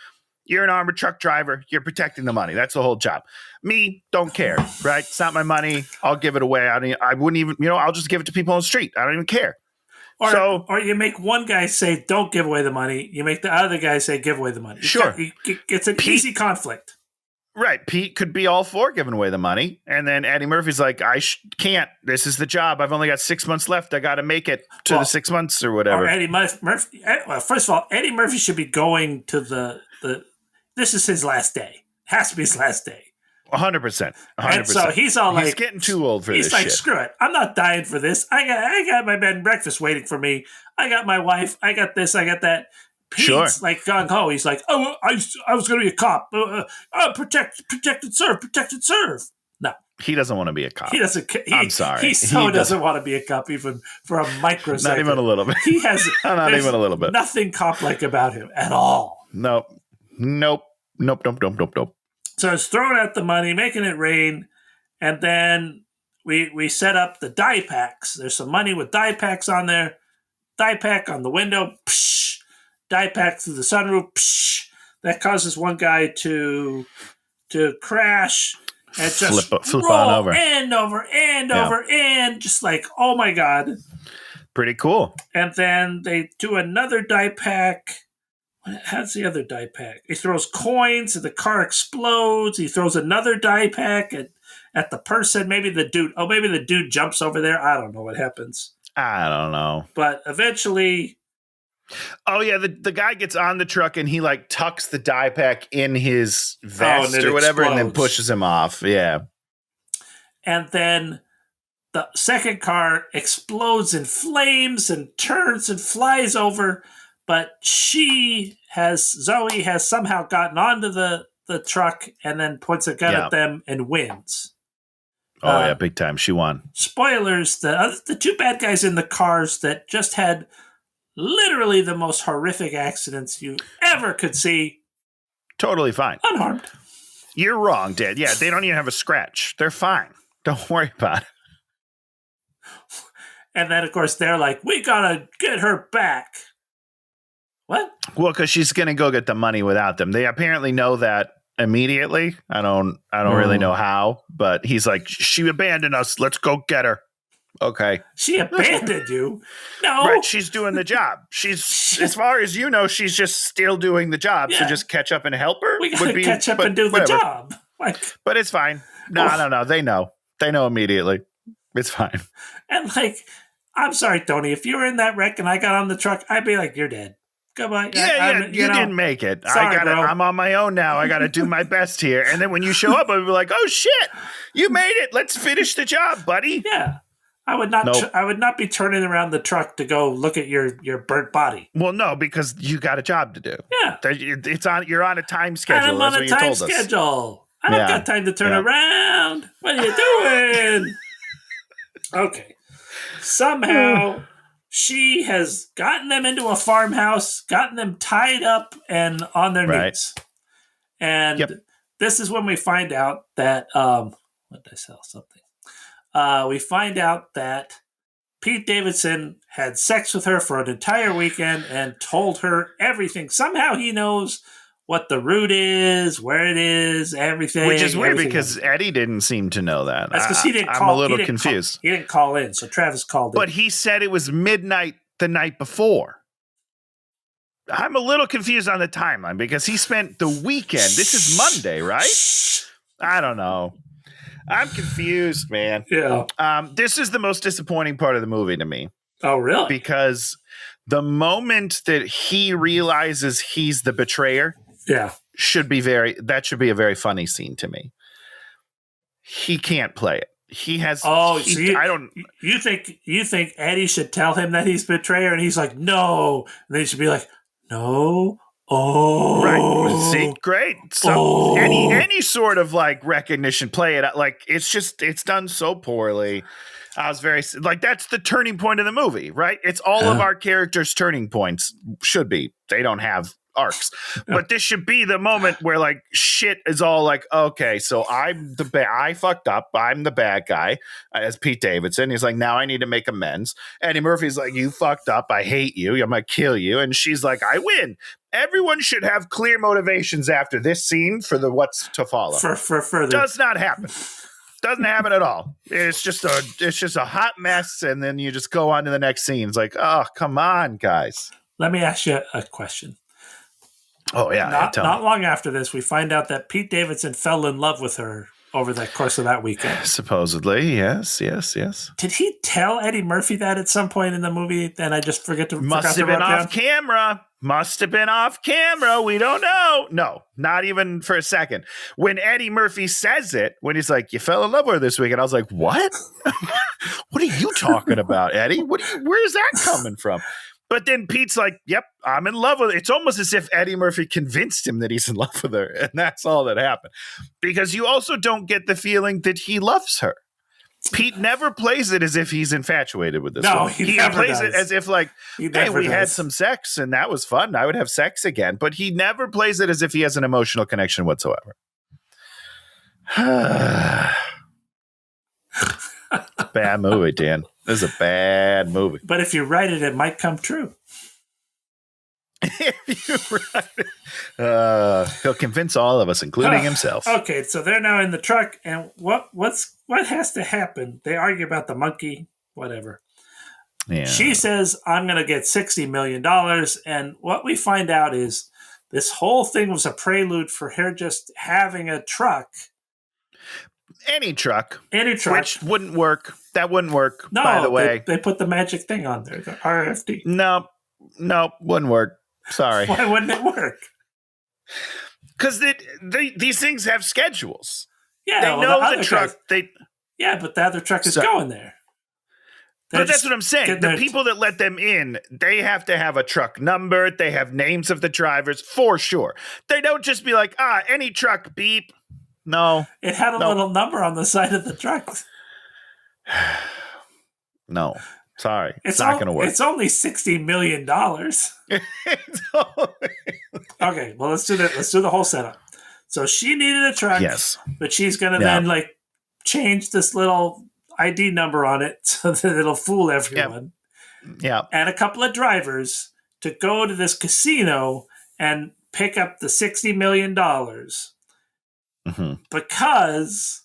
You're an armored truck driver. You're protecting the money. That's the whole job. Me, don't care, right? It's not my money. I'll give it away. I wouldn't even, I'll just give it to people on the street. I don't even care. Or you make one guy say, don't give away the money. You make the other guy say, give away the money. Sure. It's an easy conflict. Right. Pete could be all for giving away the money. And then Eddie Murphy's like, I can't. This is the job. I've only got 6 months left. I got to make it to the 6 months or whatever. Or Eddie Murphy. Well, first of all, Eddie Murphy should be going to this is his last day. Has to be his last day. 100%. And so he's all like, he's getting too old for this shit. He's like, screw it. I'm not dying for this. I got my bed and breakfast waiting for me. I got my wife. I got this. I got that. Pete's like gung ho. He's like, oh, I was going to be a cop. Protect and serve. No. He doesn't want to be a cop. He doesn't. I'm sorry. He doesn't want to be a cop even for a microsecond. Not even a little bit. He has not even a little bit. Nothing cop-like about him at all. Nope. So it's throwing out the money, making it rain, and then we set up the die packs. There's some money with die packs on there. Die pack on the window. Psh, die pack through the sunroof. Psh, that causes one guy to crash and just flip roll on over. And just like, oh my God. Pretty cool. And then they do another die pack. How's the other die pack? He throws coins and the car explodes. He throws another die pack at the person. Maybe the dude jumps over there. I don't know what happens. I don't know. But eventually Oh yeah, the guy gets on the truck and he like tucks the dye pack in his vest or whatever, and then pushes him off. Yeah. And then the second car explodes in flames and turns and flies over, but Zoe has somehow gotten onto the truck and then points a gun at them and wins. Oh yeah, big time. She won. Spoilers, the two bad guys in the cars that just had literally the most horrific accidents you ever could see. Totally fine. Unharmed. You're wrong, Dad. Yeah, they don't even have a scratch. They're fine. Don't worry about it. And then, of course, they're like, we gotta get her back. What? Well, because she's gonna go get the money without them. They apparently know that immediately. I don't really know how, but he's like, she abandoned us. Let's go get her. Okay. She abandoned you? No. Right, she's doing the job. She's, as far as you know, she's just still doing the job. Yeah. So just catch up and help her? We gotta catch up and do the job. But it's fine. No. They know. They know immediately. It's fine. And I'm sorry, Tony, if you were in that wreck and I got on the truck, I'd be like, you're dead. Goodbye. You didn't make it. Sorry, I'm on my own now. I got to do my best here. And then when you show up, I'll be like, oh shit, you made it. Let's finish the job, buddy. Yeah. I would not. Nope. I would not be turning around the truck to go look at your burnt body. Well, no, because you got a job to do. Yeah, it's on. You're on a time schedule. I'm on a time schedule. I don't got time to turn around. What are you doing? Okay. Somehow she has gotten them into a farmhouse, gotten them tied up and on their knees, and this is when we find out that what did I sell something? We find out that Pete Davidson had sex with her for an entire weekend and told her everything. Somehow he knows what the route is, where it is, everything. Which is weird because Eddie didn't seem to know that. That's because he didn't call. I'm a little confused. He didn't call in, so Travis called in. But he said it was midnight the night before. I'm a little confused on the timeline because he spent the weekend. This is Monday, right? I don't know. I'm confused, man. Yeah. This is the most disappointing part of the movie to me. Oh, really? Because the moment that he realizes he's the betrayer, should be a very funny scene to me. He can't play it. He has. Oh, so you think Eddie should tell him that he's betrayer, and he's like, no, and they should be like, no. Oh, right. See, great. So any sort of like recognition, play it like it's done so poorly. I was very like that's the turning point of the movie, right? It's all of our characters' turning points should be. They don't have arcs, but this should be the moment where like shit is all like, okay, so I fucked up. I'm the bad guy as Pete Davidson. He's like, now I need to make amends. Eddie Murphy's like, you fucked up. I hate you. I'm gonna kill you. And she's like, I win. Everyone should have clear motivations after this scene for the what's to follow. For further. Does not happen. Doesn't happen at all. It's just a hot mess, and then you just go on to the next scene. It's like, oh, come on, guys. Let me ask you a question. Oh yeah. Not long after this, we find out that Pete Davidson fell in love with her over the course of that weekend. Supposedly, yes. Did he tell Eddie Murphy that at some point in the movie? And I just forgot to. Must have been off camera. Must have been off camera. We don't know. No, not even for a second. When Eddie Murphy says it, when he's like, "You fell in love with her this weekend," I was like, "What? What are you talking about, Eddie? Where is that coming from?" But then Pete's like, yep, I'm in love with her. It's almost as if Eddie Murphy convinced him that he's in love with her. And that's all that happened. Because you also don't get the feeling that he loves her. Pete never plays it as if he's infatuated with this woman. He plays it as if like, hey, we had some sex and that was fun. I would have sex again. But he never plays it as if he has an emotional connection whatsoever. Bad movie, Dan. This is a bad movie. But if you write it, it might come true. If you write it, he'll convince all of us, including himself. Okay, so they're now in the truck, and what has to happen? They argue about the monkey, whatever. Yeah. She says, I'm going to get $60 million, and what we find out is this whole thing was a prelude for her just having a truck. Any truck. Which wouldn't work. That wouldn't work, by the way. They put the magic thing on there, the RFD. No, No, wouldn't work. Sorry. Why wouldn't it work? Because these things have schedules. Yeah, they know the truck. But the other truck is going there. But that's what I'm saying. The people that let them in, they have to have a truck number. They have names of the drivers for sure. They don't just be like, any truck, beep. No. It had a little number on the side of the truck. No. Sorry. It's not going to work. It's only $60 million. Okay, well, let's do that. Let's do the whole setup. So she needed a truck. Yes. But she's going to then change this little ID number on it so that it'll fool everyone. Yeah. And a couple of drivers to go to this casino and pick up the $60 million because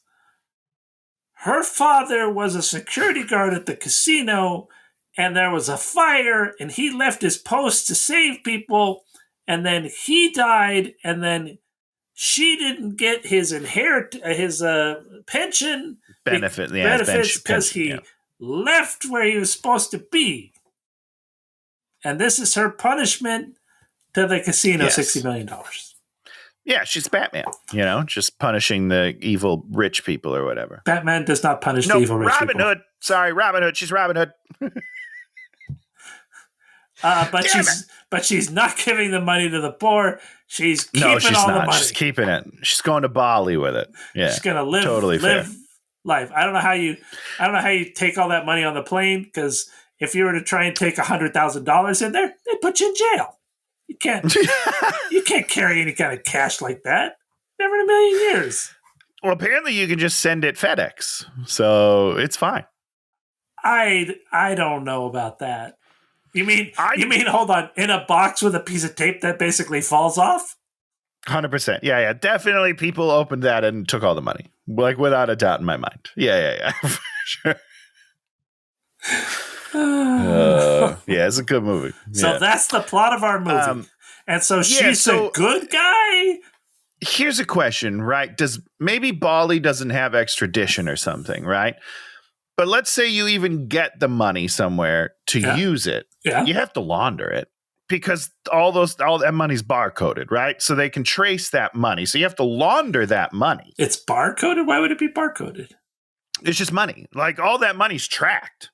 her father was a security guard at the casino and there was a fire and he left his post to save people and then he died and then she didn't get his pension benefits because he left where he was supposed to be. And this is her punishment to the casino, $60 million. Yeah, she's Batman, just punishing the evil rich people or whatever. Batman does not punish the evil rich people. Robin Hood. Sorry, Robin Hood. She's Robin Hood. But she's not giving the money to the poor. She's keeping all the money. She's keeping it. She's going to Bali with it. Yeah, she's going to live life. I don't know how you take all that money on the plane because if you were to try and take $100,000 in there, they'd put you in jail. You can't carry any kind of cash like that. Never in a million years. Well, apparently you can just send it FedEx, so it's fine. I don't know about that. You mean hold on, in a box with a piece of tape that basically falls off? 100%. Yeah. Definitely people opened that and took all the money. Like without a doubt in my mind. Yeah. For sure. It's a good movie. So that's the plot of our movie. And so she's a good guy? Here's a question, right? Maybe Bali doesn't have extradition or something, right? But let's say you even get the money somewhere to use it. Yeah. You have to launder it because all that money's barcoded, right? So they can trace that money. So you have to launder that money. It's barcoded? Why would it be barcoded? It's just money. Like all that money's tracked.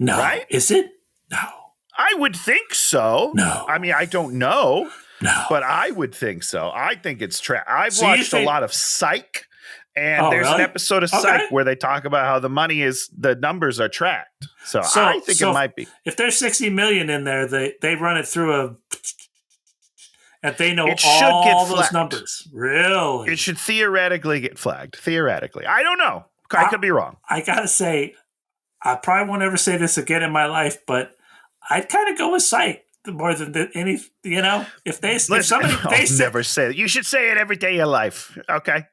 No. Right? Is it? No. I would think so. No. I mean, I don't know. No. But I would think so. I think it's tracked. I've watched a lot of Psych. And there's an episode of Psych where they talk about how the numbers are tracked. So I think it might be. If there's 60 million in there, they run it through and they know all those numbers. Really? It should theoretically get flagged. Theoretically. I don't know. I could be wrong. I got to say, I probably won't ever say this again in my life, but I'd kind of go with Psych more than any, if never say it. You should say it every day of your life. Okay.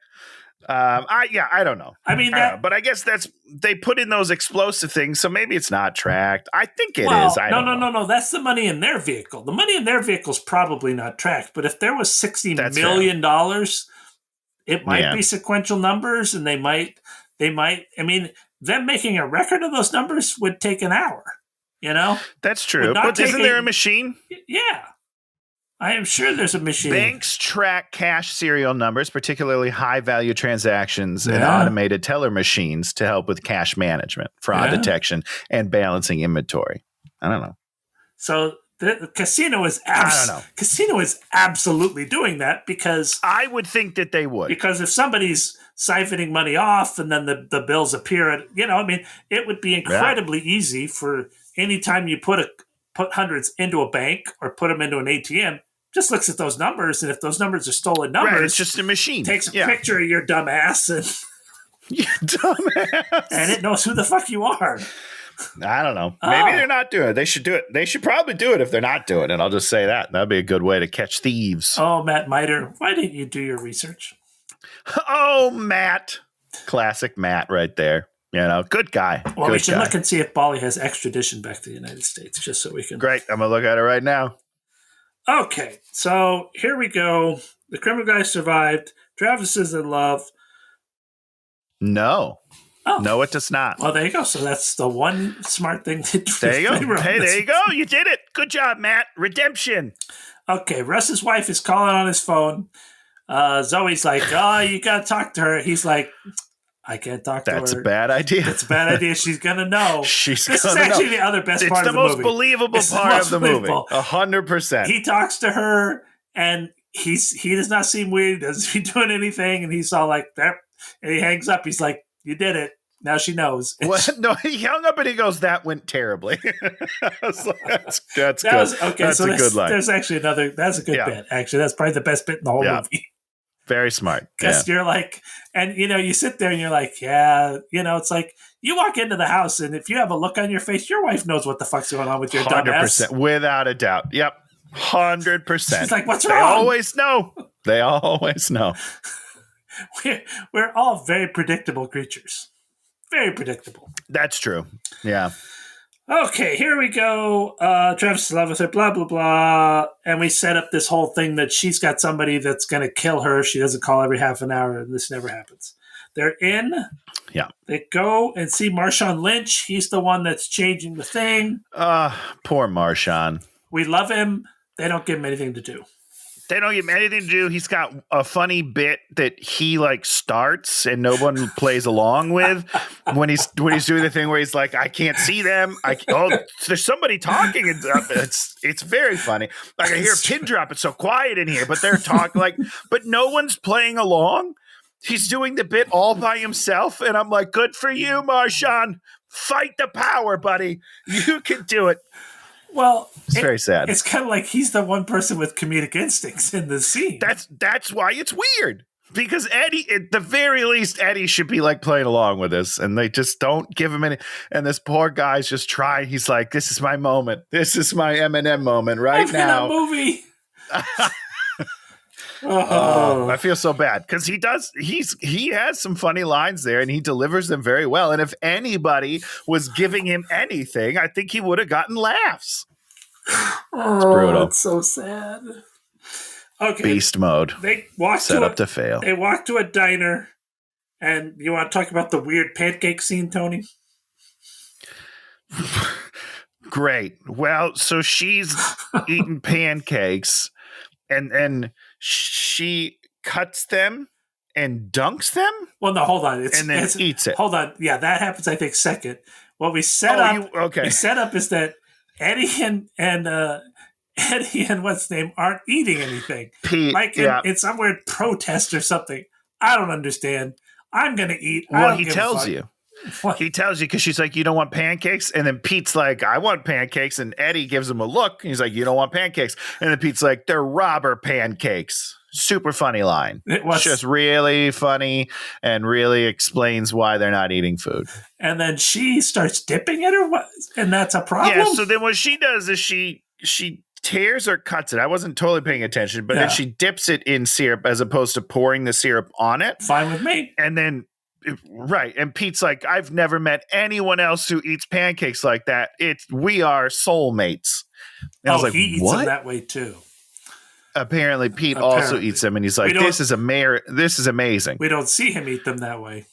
I don't know. I mean, but I guess they put in those explosive things, so maybe it's not tracked. I think it is. No. That's the money in their vehicle. The money in their vehicle is probably not tracked. But if there was $60 million, it might be sequential numbers, and they might. I mean, them making a record of those numbers would take an hour. That's true. But isn't there a machine? Yeah. I am sure there's a machine. Banks track cash serial numbers, particularly high-value transactions and automated teller machines to help with cash management, fraud detection, and balancing inventory. I don't know. So the casino is absolutely doing that because I would think that they would. Because if somebody's siphoning money off and then the bills appear, it would be incredibly easy for any time you put hundreds into a bank or put them into an ATM. Just looks at those numbers, and if those numbers are stolen numbers, right, it's just a machine. Takes a picture of your dumb ass, and and it knows who the fuck you are. I don't know. Maybe they're not doing it. They should do it. They should probably do it if they're not doing it. I'll just say that. That'd be a good way to catch thieves. Oh, Matt Miter, why didn't you do your research? Oh, Matt. Classic Matt right there. Good guy. Well, we should look and see if Bali has extradition back to the United States, just so we can. Great. I'm going to look at it right now. Okay, so here we go. The criminal guy survived. Travis is in love. No. Oh. No, it does not. Well, there you go. So that's the one smart thing to do. There you go. Hey, there you go. You did it. Good job, Matt. Redemption. Okay, Russ's wife is calling on his phone. Zoe's like, oh, you got to talk to her. He's like, I can't talk to her. That's a bad idea. That's a bad idea. She's going to know. This is actually the other best part of the movie. It's the most believable part of the movie. 100%. He talks to her, and he does not seem weird. He doesn't be doing anything, and he's all like, that. And he hangs up. He's like, you did it. Now she knows. What? No, he hung up and he goes, that went terribly. I was like, that's good. Okay, that's a good line. There's actually that's a good bit. Actually, that's probably the best bit in the whole movie. Very smart. Because you're like, and you sit there and you're like, it's like you walk into the house and if you have a look on your face, your wife knows what the fuck's going on with your 100%, without a doubt. Yep. 100%. She's like, what's wrong? They always know. They always know. We're all very predictable creatures. Very predictable. That's true. Yeah. Okay, here we go. Travis is in love with her, blah, blah, blah. And we set up this whole thing that she's got somebody that's going to kill her. She doesn't call every half an hour, and this never happens. They're in. Yeah. They go and see Marshawn Lynch. He's the one that's changing the thing. Poor Marshawn. We love him. They don't give him anything to do. They don't give him anything to do. He's got a funny bit that he starts and no one plays along with when he's doing the thing where he's like, I can't see them. There's somebody talking. It's very funny. Like I hear a pin drop. It's so quiet in here, but they're talking but no one's playing along. He's doing the bit all by himself. And I'm like, good for you, Marshawn. Fight the power, buddy. You can do it. Well, it's very sad. It's kind of like he's the one person with comedic instincts in the scene. That's why it's weird. Because Eddie, at the very least, Eddie should be playing along with this, and they just don't give him any. And this poor guy's just trying. He's like, "This is my moment. This is my Eminem moment right now." In a movie. I feel so bad because he has some funny lines there and he delivers them very well. And if anybody was giving him anything, I think he would have gotten laughs. It's brutal. It's so sad. Okay. Beast mode. They walk set up to fail. They walk to a diner, and you want to talk about the weird pancake scene, Tony? Great. Well, so she's eating pancakes and she cuts them and dunks them. Well, no, hold on. And then eats it. Hold on. Yeah, that happens, I think, second. What we set up is that Eddie and what's his name aren't eating anything. Pete, in some weird protest or something. I don't understand. I'm going to eat. Well, he tells you. What? He tells you because she's like, you don't want pancakes? And then Pete's like, I want pancakes. And Eddie gives him a look. He's like, you don't want pancakes? And then Pete's like, they're robber pancakes. Super funny line. It was just really funny and really explains why they're not eating food. And then she starts dipping it, and that's a problem. Yeah. So then what she does is she tears or cuts it. I wasn't totally paying attention, but then she dips it in syrup as opposed to pouring the syrup on it. Fine with me. And then. Right. And Pete's like, I've never met anyone else who eats pancakes like that. We are soulmates. And I was like, he eats what? them that way too. Apparently Pete also eats them, and he's like, this is amazing. We don't see him eat them that way.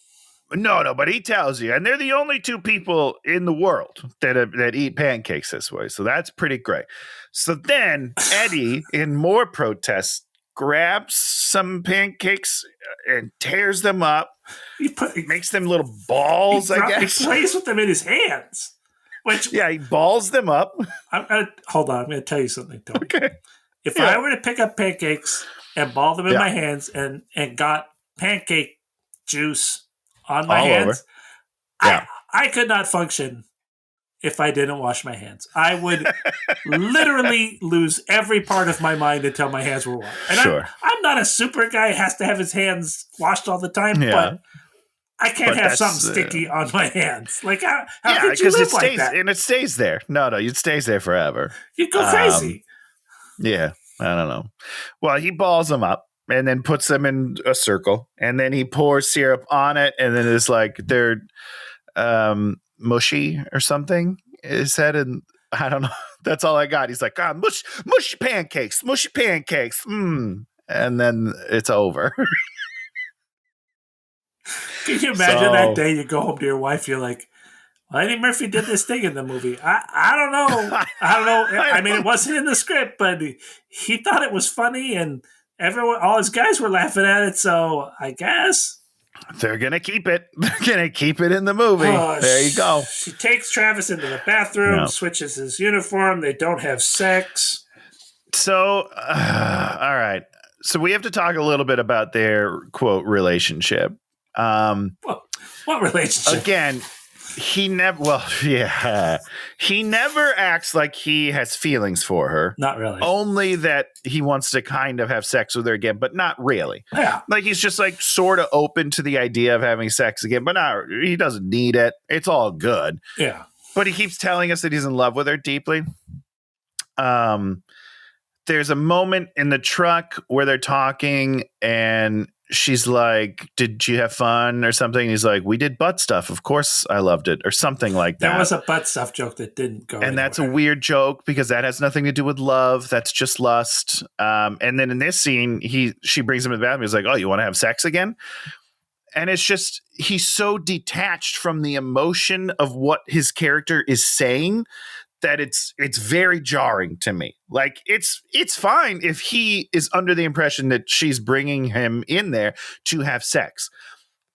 No, but he tells you, and they're the only two people in the world that eat pancakes this way. So that's pretty great. So then Eddie, in more protest, grabs some pancakes and tears them up. He makes them little balls, I guess. He plays with them in his hands. He balls them up. Hold on, I'm going to tell you something, Tony. Okay. If I were to pick up pancakes and ball them in my hands and got pancake juice on my hands, I could not function if I didn't wash my hands. I would literally lose every part of my mind until my hands were washed. And I'm not a super guy who has to have his hands washed all the time, but I can't have something sticky on my hands. Like, how could you live like that? And it stays there. No, it stays there forever. You go crazy. Yeah, I don't know. Well, he balls them up and then puts them in a circle, and then he pours syrup on it, and then it's like they're mushy or something is said, and I don't know. That's all I got. He's like, mushy pancakes, and then it's over. Can you imagine that day you go home to your wife, you're like, well, Eddie Murphy did this thing in the movie. I don't know. I don't know. I mean, it wasn't in the script, but he thought it was funny, and all his guys were laughing at it, so I guess. They're going to keep it. They're going to keep it in the movie. There you go. She takes Travis into the bathroom, switches his uniform. They don't have sex. So, all right. So we have to talk a little bit about their, quote, relationship. What relationship? Again, he never acts like he has feelings for her. Not really. Only that he wants to kind of have sex with her again, but not really. Yeah. Like he's just like sort of open to the idea of having sex again, but he doesn't need it. It's all good. Yeah. But he keeps telling us that he's in love with her deeply. There's a moment in the truck where they're talking and she's like, did you have fun or something? And he's like, we did butt stuff. Of course I loved it, or something like that. There was a butt stuff joke that didn't go anywhere. That's a weird joke because that has nothing to do with love. That's just lust. And then in this scene, she brings him to the bathroom. He's like, oh, you want to have sex again? And it's just, he's so detached from the emotion of what his character is saying that it's very jarring to me. Like it's fine if he is under the impression that she's bringing him in there to have sex,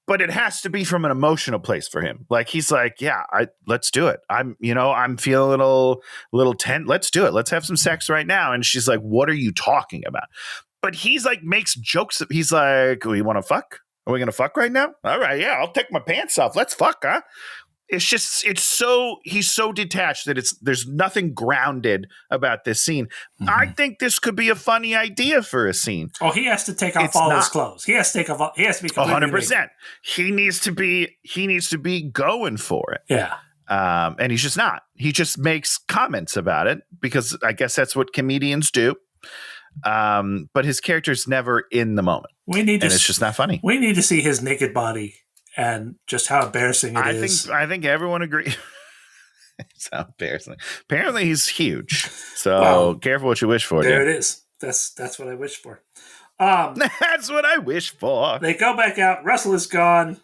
but it has to be from an emotional place for him. Like he's like, yeah, let's do it. I'm feeling a little tense. Let's do it. Let's have some sex right now. And she's like, what are you talking about? But he's like, makes jokes. He's like, oh, you want to fuck? Are we going to fuck right now? All right. Yeah. I'll take my pants off. Let's fuck, huh? It's just, he's so detached that there's nothing grounded about this scene. Mm-hmm. I think this could be a funny idea for a scene. Oh, he has to take off all his clothes. He has to take off he has to be completely 100%. Naked. He needs to be going for it. Yeah. And he's just not. He just makes comments about it because I guess that's what comedians do. But his character's never in the moment. It's just not funny. We need to see his naked body. And just how embarrassing it is. I think everyone agrees. It's how embarrassing. Apparently, he's huge. So careful what you wish for. There it is. That's what I wish for. That's what I wish for. They go back out. Russell is gone.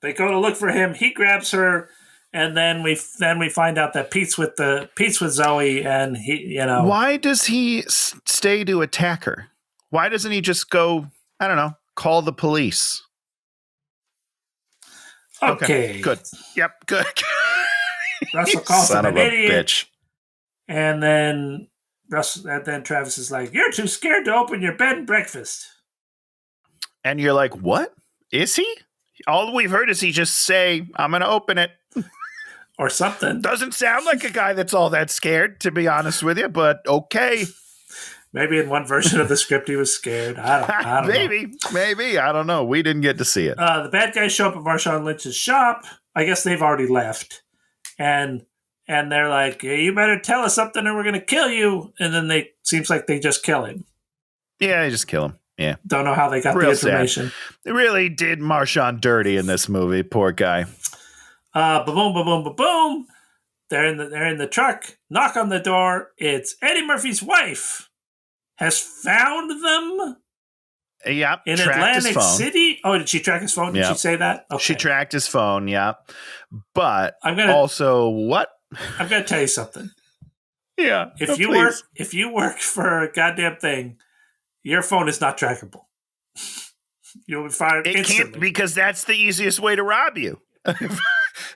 They go to look for him. He grabs her, and then we find out that Pete's with Zoe, and he, Why does he stay to attack her? Why doesn't he just go? I don't know. Call the police. Okay. Good. Yep. Good. Russell calls him an idiot. Bitch. And then Travis is like, "You're too scared to open your bed and breakfast." And you're like, "What? Is he?" All we've heard is he just say, "I'm going to open it." Or something. Doesn't sound like a guy that's all that scared, to be honest with you, but okay. Maybe in one version of the script he was scared. I don't know. Maybe. I don't know. We didn't get to see it. The bad guys show up at Marshawn Lynch's shop. I guess they've already left. And they're like, hey, you better tell us something or we're going to kill you. And then seems like they just kill him. Yeah, they just kill him. Yeah. Don't know how they got the information. Sad. They really did Marshawn dirty in this movie. Poor guy. Ba-boom, ba-boom, ba-boom. They're in the truck. Knock on the door. It's Eddie Murphy's wife. Has found them? Yeah. In Atlantic City? Oh, did she track his phone? Did she say that? Okay. She tracked his phone, yeah. But also, what? I'm going to tell you something. Yeah. If you work for a goddamn thing, your phone is not trackable. You'll be fired instantly. Can't, because that's the easiest way to rob you.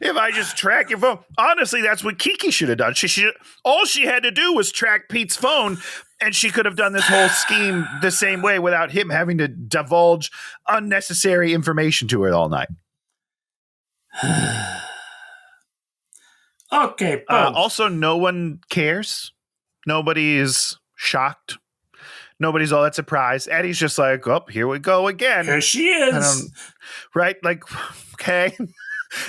If I just track your phone. Honestly, that's what Kiki should have done. All she had to do was track Pete's phone, and she could have done this whole scheme the same way without him having to divulge unnecessary information to her all night. Okay. Also, no one cares. Nobody's shocked. Nobody's all that surprised. Eddie's just like, oh, here we go again. Here she is. Right? Like, okay.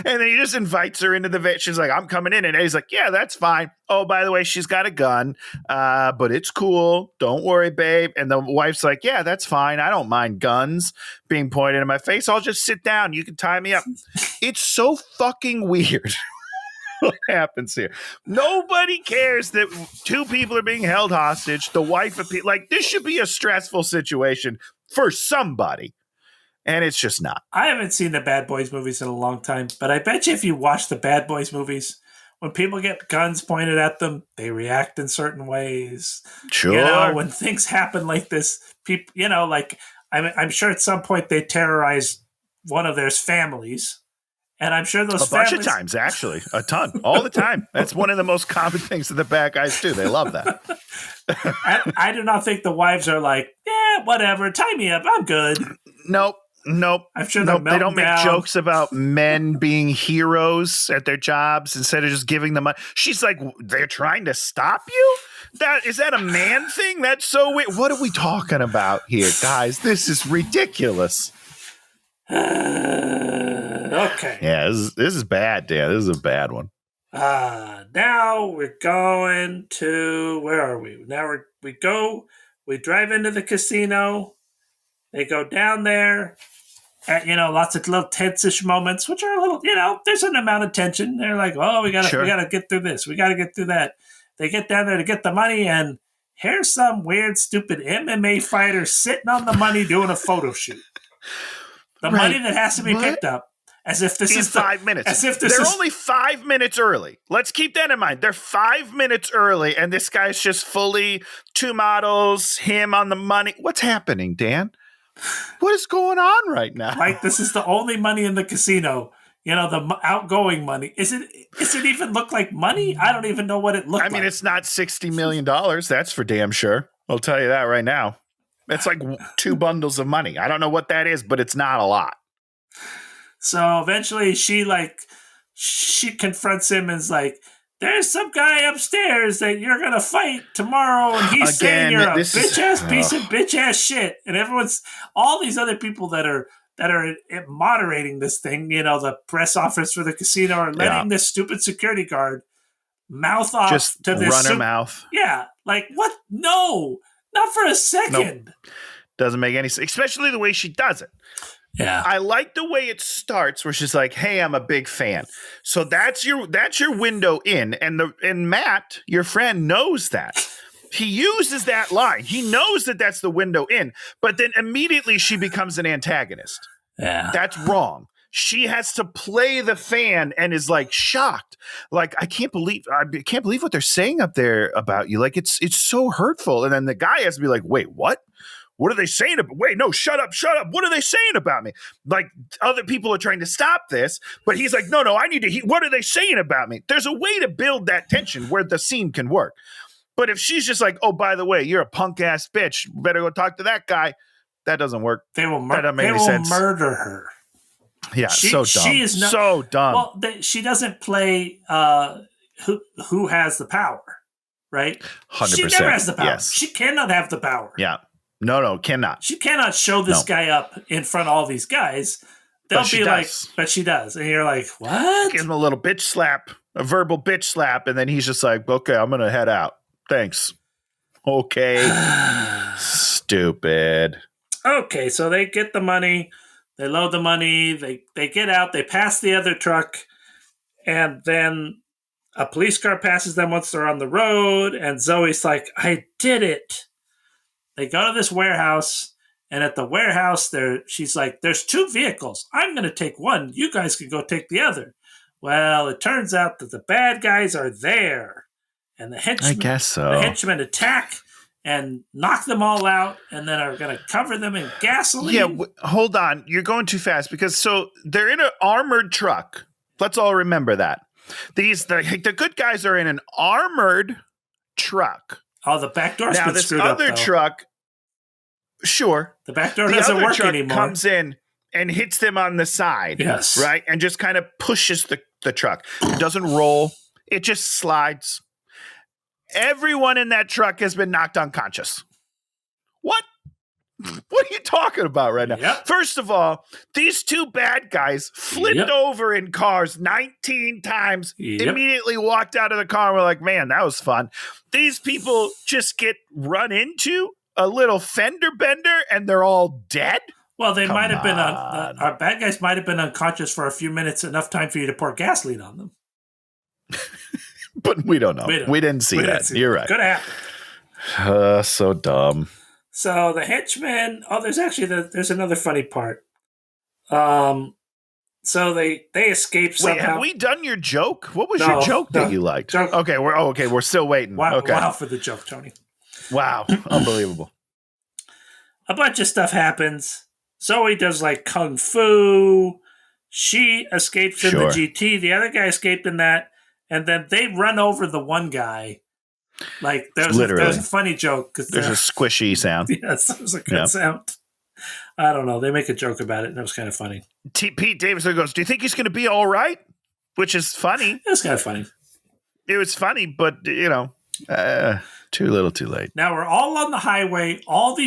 And then he just invites her into the vet. She's like, I'm coming in. And Eddie's like, yeah, that's fine. Oh, by the way, she's got a gun, but it's cool. Don't worry, babe. And the wife's like, yeah, that's fine. I don't mind guns being pointed in my face. I'll just sit down. You can tie me up. It's so fucking weird what happens here. Nobody cares that two people are being held hostage. The wife of Pete, like, this should be a stressful situation for somebody. And it's just not. I haven't seen the Bad Boys movies in a long time, but I bet you if you watch the Bad Boys movies, when people get guns pointed at them, they react in certain ways. Sure. You know, when things happen like this, people, you know, like I'm sure at some point they terrorize one of their families. And I'm sure those bunch of times, actually, a ton, all the time. That's one of the most common things that the bad guys do. They love that. I do not think the wives are like, yeah, whatever, tie me up, I'm good. Nope. I'm sure they don't make jokes about men being heroes at their jobs instead of just giving them money. She's like, they're trying to stop you? Is that a man thing? That's so weird. What are we talking about here, guys? This is ridiculous. Okay. Yeah, this is bad, Dan. This is a bad one. Now we're going to, where are we? Now we drive into the casino. They go down there. At, lots of little tense-ish moments, which are a little, there's an amount of tension. They're like, oh, we gotta get through this. We gotta get through that. They get down there to get the money, and here's some weird, stupid MMA fighter sitting on the money doing a photo shoot. The money that has to be picked up, as if this is 5 minutes. As if they're only 5 minutes early. Let's keep that in mind. They're 5 minutes early, and this guy's just fully 2 models, him on the money. What's happening, Dan? What is going on right now? Like, this is the only money in the casino. The outgoing money. Is it even look like money? I don't even know what it looks like. I mean, it's not $60 million. That's for damn sure. I'll tell you that right now. It's like 2 bundles of money. I don't know what that is, but it's not a lot. So eventually she confronts him and is like, there's some guy upstairs that you're going to fight tomorrow. And he's saying you're a bitch-ass piece of bitch-ass shit. And all these other people that are moderating this thing, the press office for the casino are letting this stupid security guard mouth off just to this. Run her mouth. Yeah. Like, what? No, not for a second. Nope. Doesn't make any sense, especially the way she does it. Yeah. I like the way it starts where she's like, hey, I'm a big fan. So that's your window in. And Matt, your friend, knows that. He uses that line. He knows that that's the window in. But then immediately she becomes an antagonist. Yeah. That's wrong. She has to play the fan and is like shocked. Like, I can't believe what they're saying up there about you. Like, it's so hurtful. And then the guy has to be like, wait, what? What are they saying? Wait, no, shut up. What are they saying about me? Like, other people are trying to stop this, but he's like, no, I need to hear. What are they saying about me? There's a way to build that tension where the scene can work. But if she's just like, oh, by the way, you're a punk ass bitch, better go talk to that guy, that doesn't work. They will murder her. Yeah, so dumb. She is so dumb. Well, she doesn't play who has the power, right? 100%. She never has the power. Yes. She cannot have the power. Yeah. No, cannot. She cannot show this guy up in front of all these guys. They'll be like, but she does. And you're like, what? Give him a little bitch slap, a verbal bitch slap, and then he's just like, okay, I'm going to head out. Thanks. Okay. Stupid. Okay, so they get the money. They load the money. They get out. They pass the other truck. And then a police car passes them once they're on the road. And Zoe's like, I did it. They go to this warehouse, and at the warehouse, she's like, there's 2 vehicles. I'm going to take one. You guys can go take the other. Well, it turns out that the bad guys are there, and the henchmen, I guess so. The henchmen attack and knock them all out, and then are going to cover them in gasoline. Yeah, hold on. You're going too fast because they're in an armored truck. Let's all remember that. The good guys are in an armored truck. Oh, the back door's been screwed up. Now, this other truck, sure. The back door doesn't work anymore. Comes in and hits them on the side. Yes. Right? And just kind of pushes the truck. It doesn't roll. It just slides. Everyone in that truck has been knocked unconscious. What? What are you talking about right now? Yep. First of all, these 2 bad guys flipped over in cars 19 times, immediately walked out of the car and were like, man, that was fun. These people just get run into a little fender bender and they're all dead? Well, they might have been our bad guys might have been unconscious for a few minutes, enough time for you to pour gasoline on them. But we don't know. We didn't see that. You're right. Could happen. So dumb. So the henchmen. Oh, there's another funny part. So they escape somehow. Wait, have we done your joke? What was your joke that you liked? Joke. Okay, we're still waiting. Wow for the joke, Tony. Wow, unbelievable. A bunch of stuff happens. Zoe does like kung fu. She escapes in the GT. The other guy escaped in that. And then they run over the one guy. Like, there's a funny joke. There's a squishy sound. Yes, there's a good sound. I don't know. They make a joke about it, and it was kind of funny. Pete Davidson goes, do you think he's going to be all right? Which is funny. It was kind of funny. It was funny, but, too little too late. Now we're all on the highway. All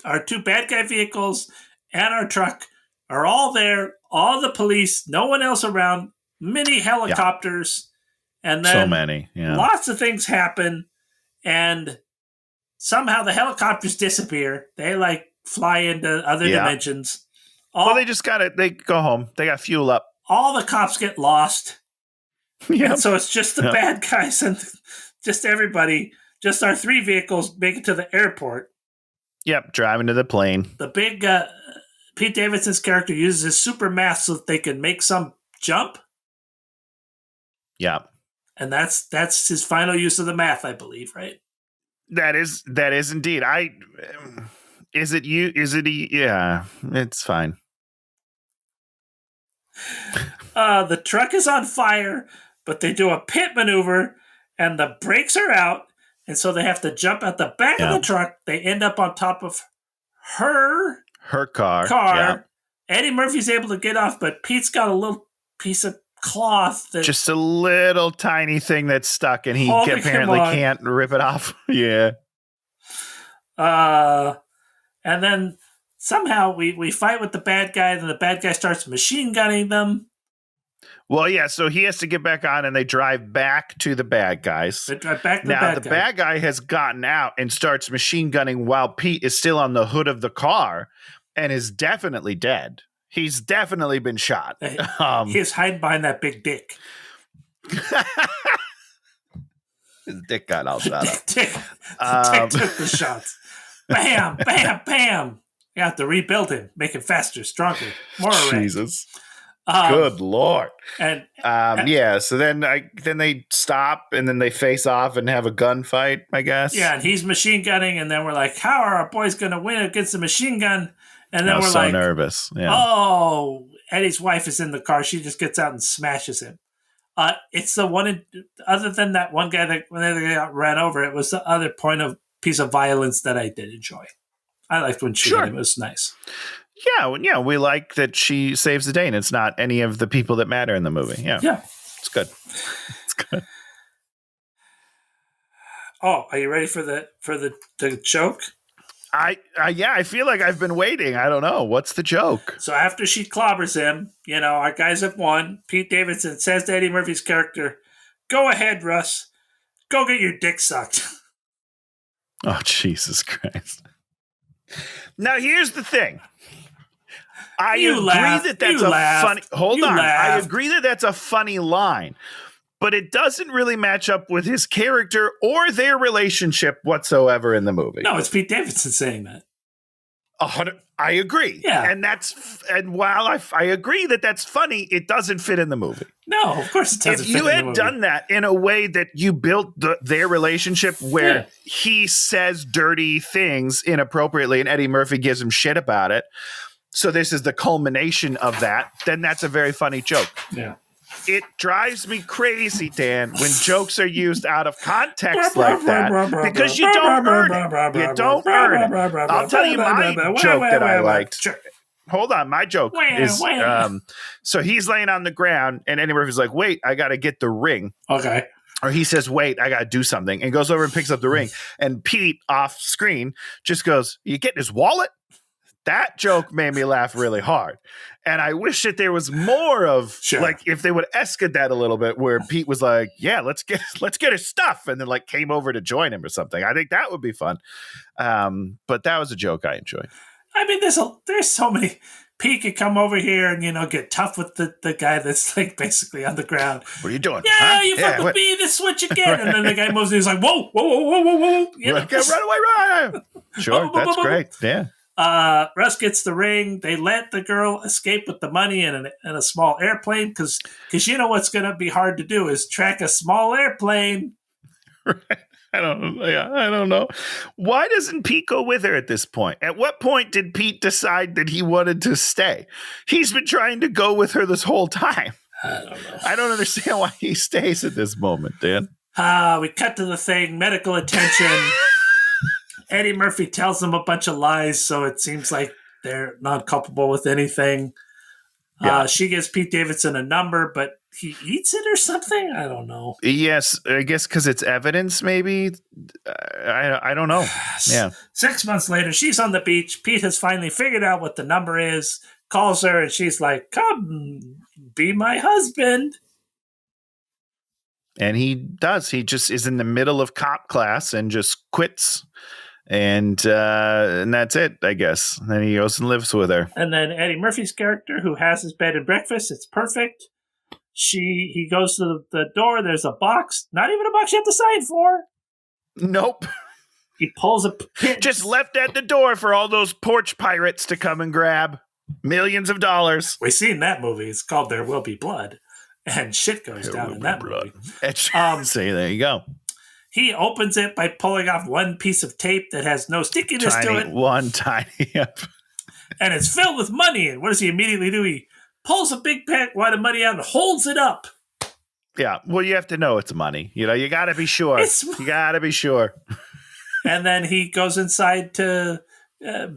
our two bad guy vehicles and our truck are all there. All the police, no one else around, many helicopters. And then so many. Yeah. Lots of things happen. And somehow the helicopters disappear. They fly into other dimensions. They just they go home. They got fuel up. All the cops get lost. Yeah. And so it's just the bad guys and just everybody. Just our three vehicles make it to the airport. Yep, driving to the plane. The big Pete Davidson's character uses his super math so that they can make some jump. Yeah. And that's his final use of the math, I believe, right? That is indeed. Yeah, it's fine. The truck is on fire, but they do a pit maneuver and the brakes are out. And so they have to jump at the back of the truck. They end up on top of her car. Yeah. Eddie Murphy's able to get off, but Pete's got a little piece of cloth. Just a little tiny thing that's stuck, and he apparently can't rip it off. Yeah. And then somehow we fight with the bad guy, and the bad guy starts machine gunning them. Well, yeah, so he has to get back on, and they drive back to the bad guys. They drive back to the bad guy has gotten out and starts machine gunning while Pete is still on the hood of the car and is definitely dead. He's definitely been shot. He is hiding behind that big dick. His dick got all shot up. Dick took the shots. Bam, bam, bam. You have to rebuild him, make him faster, stronger, more erect. Jesus. Good Lord. And so then they stop and then they face off and have a gunfight, I guess. Yeah, and he's machine gunning, and then we're like, how are our boys going to win against the machine gun? And then we're so nervous. Yeah. Oh, Eddie's wife is in the car. She just gets out and smashes him. It's the one, other than that one guy that when they got ran over, it was the other piece of violence that I did enjoy. I liked when she hit him. It was nice. Yeah, we like that she saves the day, and it's not any of the people that matter in the movie. Yeah, it's good. It's good. Oh, are you ready for the joke? I feel like I've been waiting. I don't know. What's the joke? So after she clobbers him, our guys have won. Pete Davidson says to Eddie Murphy's character, "Go ahead, Russ. Go get your dick sucked." Oh, Jesus Christ. Now, here's the thing. I agree that that's a funny... Hold on. I agree that that's a funny line. But it doesn't really match up with his character or their relationship whatsoever in the movie. No, it's Pete Davidson saying that. I agree. Yeah. And while I agree that that's funny, it doesn't fit in the movie. No, of course it doesn't fit in the movie. If you had done that in a way that you built their relationship where he says dirty things inappropriately and Eddie Murphy gives him shit about it, so this is the culmination of that, then that's a very funny joke. Yeah. It drives me crazy, Dan, when jokes are used out of context like that because you don't earn it. You don't earn it. I'll tell you my joke that I liked. Hold on, my joke is so he's laying on the ground and Eddie Murphy's like, "Wait, I got to get the ring." Okay. Or he says, "Wait, I got to do something," and goes over and picks up the ring. And Pete, off screen, just goes, "You getting his wallet?" That joke made me laugh really hard. And I wish that there was more of like if they would escalate that a little bit where Pete was like, "Yeah, let's get his stuff," and then like came over to join him or something. I think that would be fun. But that was a joke I enjoyed. I mean, there's so many. Pete could come over here and get tough with the guy that's like basically on the ground. What are you doing? Yeah, you fuck with me. This is what you get. And then the guy moves and he's like, "Whoa, whoa, whoa, whoa, whoa, whoa!" Run away, run! Sure, that's great. Yeah. Russ gets the ring. They let the girl escape with the money in a small airplane because you know what's going to be hard to do is track a small airplane. Right. I don't know. Why doesn't Pete go with her at this point? At what point did Pete decide that he wanted to stay? He's been trying to go with her this whole time. I don't know. I don't understand why he stays at this moment, Dan. We cut to the thing, medical attention. Eddie Murphy tells them a bunch of lies, so it seems like they're not culpable with anything. Yeah. She gives Pete Davidson a number, but he eats it or something? I don't know. Yes, I guess because it's evidence, maybe. I don't know. Yeah. 6 months later, she's on the beach. Pete has finally figured out what the number is, calls her, and she's like, come, be my husband. And he does. He just is in the middle of cop class and just quits. And that's it, I guess. And then he goes and lives with her. And then Eddie Murphy's character, who has his bed and breakfast, it's perfect. He goes to the door. There's a box. Not even a box you have to sign for. Nope. He pulls a pin. Just left at the door for all those porch pirates to come and grab millions of dollars. We've seen that movie. It's called There Will Be Blood. And shit goes down in that movie. Say, there you go. He opens it by pulling off one piece of tape that has no stickiness to it. One tiny. Yep. And it's filled with money. And what does he immediately do? He pulls a big wad of money out and holds it up. Yeah. Well, you have to know it's money. You know, you got to be sure. You got to be sure. And then he goes inside to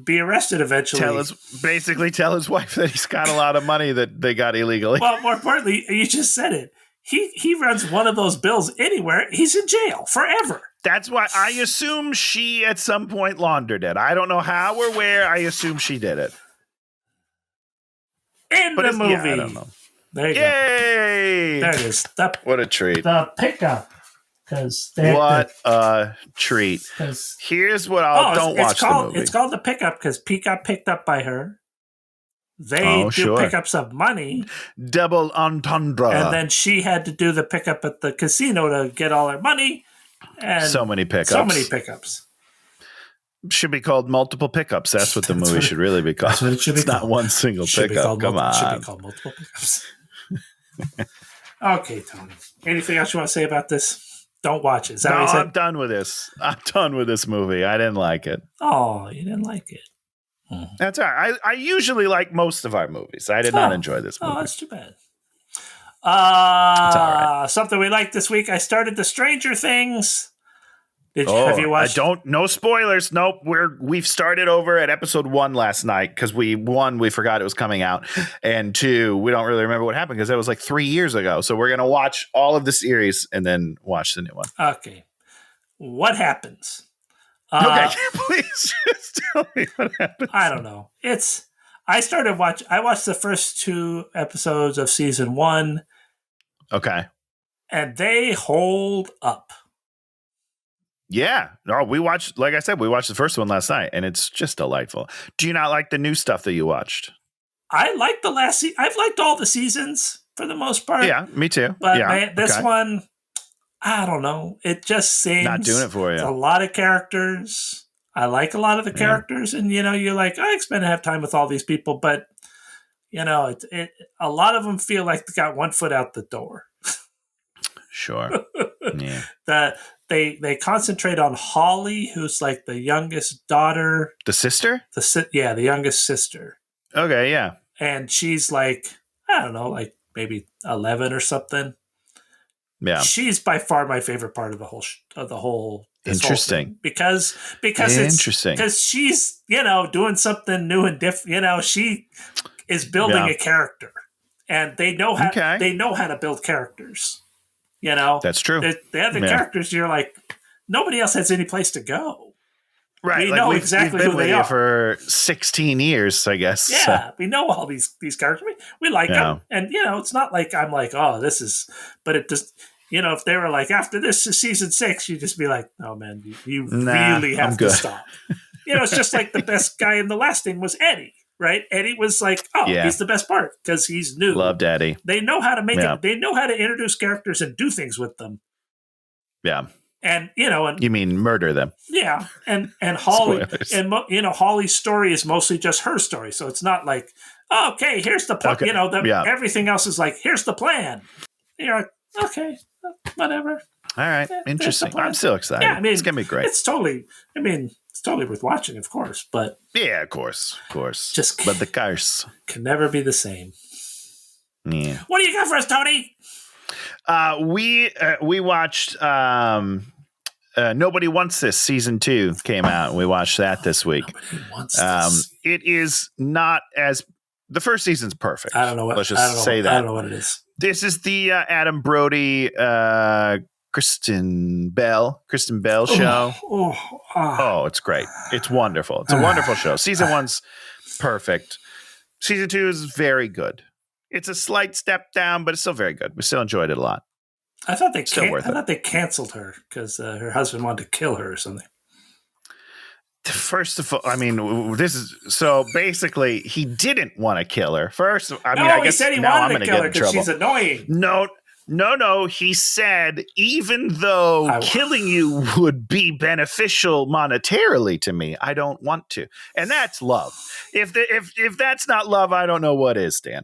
be arrested eventually. Basically tell his wife that he's got a lot of money that they got illegally. Well, more importantly, you just said it. He runs one of those bills anywhere. He's in jail forever. That's why I assume she at some point laundered it. I don't know how or where. I assume she did it. In the movie. Yeah, I don't know. There you Yay! go. There it is. What a treat. The pickup. What a treat. Here's what don't watch the movie. It's called The Pickup because Pete got picked up by her. They do pickups of money. Double entendre. And then she had to do the pickup at the casino to get all her money. And so many pickups. Should be called multiple pickups. That's what the movie should really be called. That's what it should be called. Not one single pickup. Come on. It should be called multiple pickups. Okay, Tony. Anything else you want to say about this? Don't watch it. Is that what you said? I'm done with this. I'm done with this movie. I didn't like it. Oh, you didn't like it. That's all right. I usually like most of our movies. I did not enjoy this movie. Oh, that's too bad. Right. Something we liked this week. I started the Stranger Things. Have you watched? No spoilers. Nope. We've started over at episode 1 last night because we forgot it was coming out, and 2, we don't really remember what happened because that was like 3 years ago. So we're gonna watch all of the series and then watch the new one. Okay. What happens? Okay, please just tell me what happens. I don't know. I watched the first 2 episodes of season 1. Okay. And they hold up. Yeah. No, like I said, we watched the first one last night, and it's just delightful. Do you not like the new stuff that you watched? I like the last season. I've liked all the seasons for the most part. Yeah, me too. But this one, I don't know. It just seems not doing it for you. It's a lot of characters. I like a lot of the characters, and you're like, I expect to have time with all these people, but a lot of them feel like they got one foot out the door. Sure. Yeah. They concentrate on Holly, who's like the youngest daughter. The sister? The youngest sister. Okay, yeah. And she's like, I don't know, like maybe 11 or something. Yeah. She's by far my favorite part of the whole. Interesting. Because interesting. Because she's doing something new and different. She is building a character, and they know how to build characters. That's true. The other characters, you're like, nobody else has any place to go. Right. We know exactly who they are for 16 years, I guess. Yeah, we know all these characters. We like them, and it's not like I'm like, oh, this is. But it just, if they were like after this is season 6, you'd just be like, oh man, you really have to stop. It's just like the best guy in the last thing was Eddie. Right? Eddie was like, he's the best part because he's new. Loved Eddie. They know how to make it. They know how to introduce characters and do things with them. Yeah. And and You mean murder them? yeah, and Holly, Spoilers. and Holly's story is mostly just her story, so it's not like, oh, okay, here's the plan. Okay. Everything else is like, here's the plan. You're like, okay, whatever. All right, interesting. I'm still excited. Yeah, I mean, it's gonna be great. It's totally worth watching, of course, but yeah, of course. But the curse can never be the same. Yeah. What do you got for us, Tony? We watched Nobody Wants This season 2 came out. We watched that this week. Nobody wants this. It is not as the first season's perfect. I don't know what. Let's just say that. I don't know what it is. This is the Adam Brody, Kristen Bell show. Oh, it's great. It's wonderful. It's a wonderful show. Season 1's perfect. Season 2 is very good. It's a slight step down, but it's still very good. We still enjoyed it a lot. I thought they canceled her because her husband wanted to kill her or something. First of all, I mean, this is so basically he didn't want to kill her. First, I mean, he said he wanted to kill her because she's annoying. No. He said, even though killing you would be beneficial monetarily to me, I don't want to. And that's love. If that's not love, I don't know what is, Dan.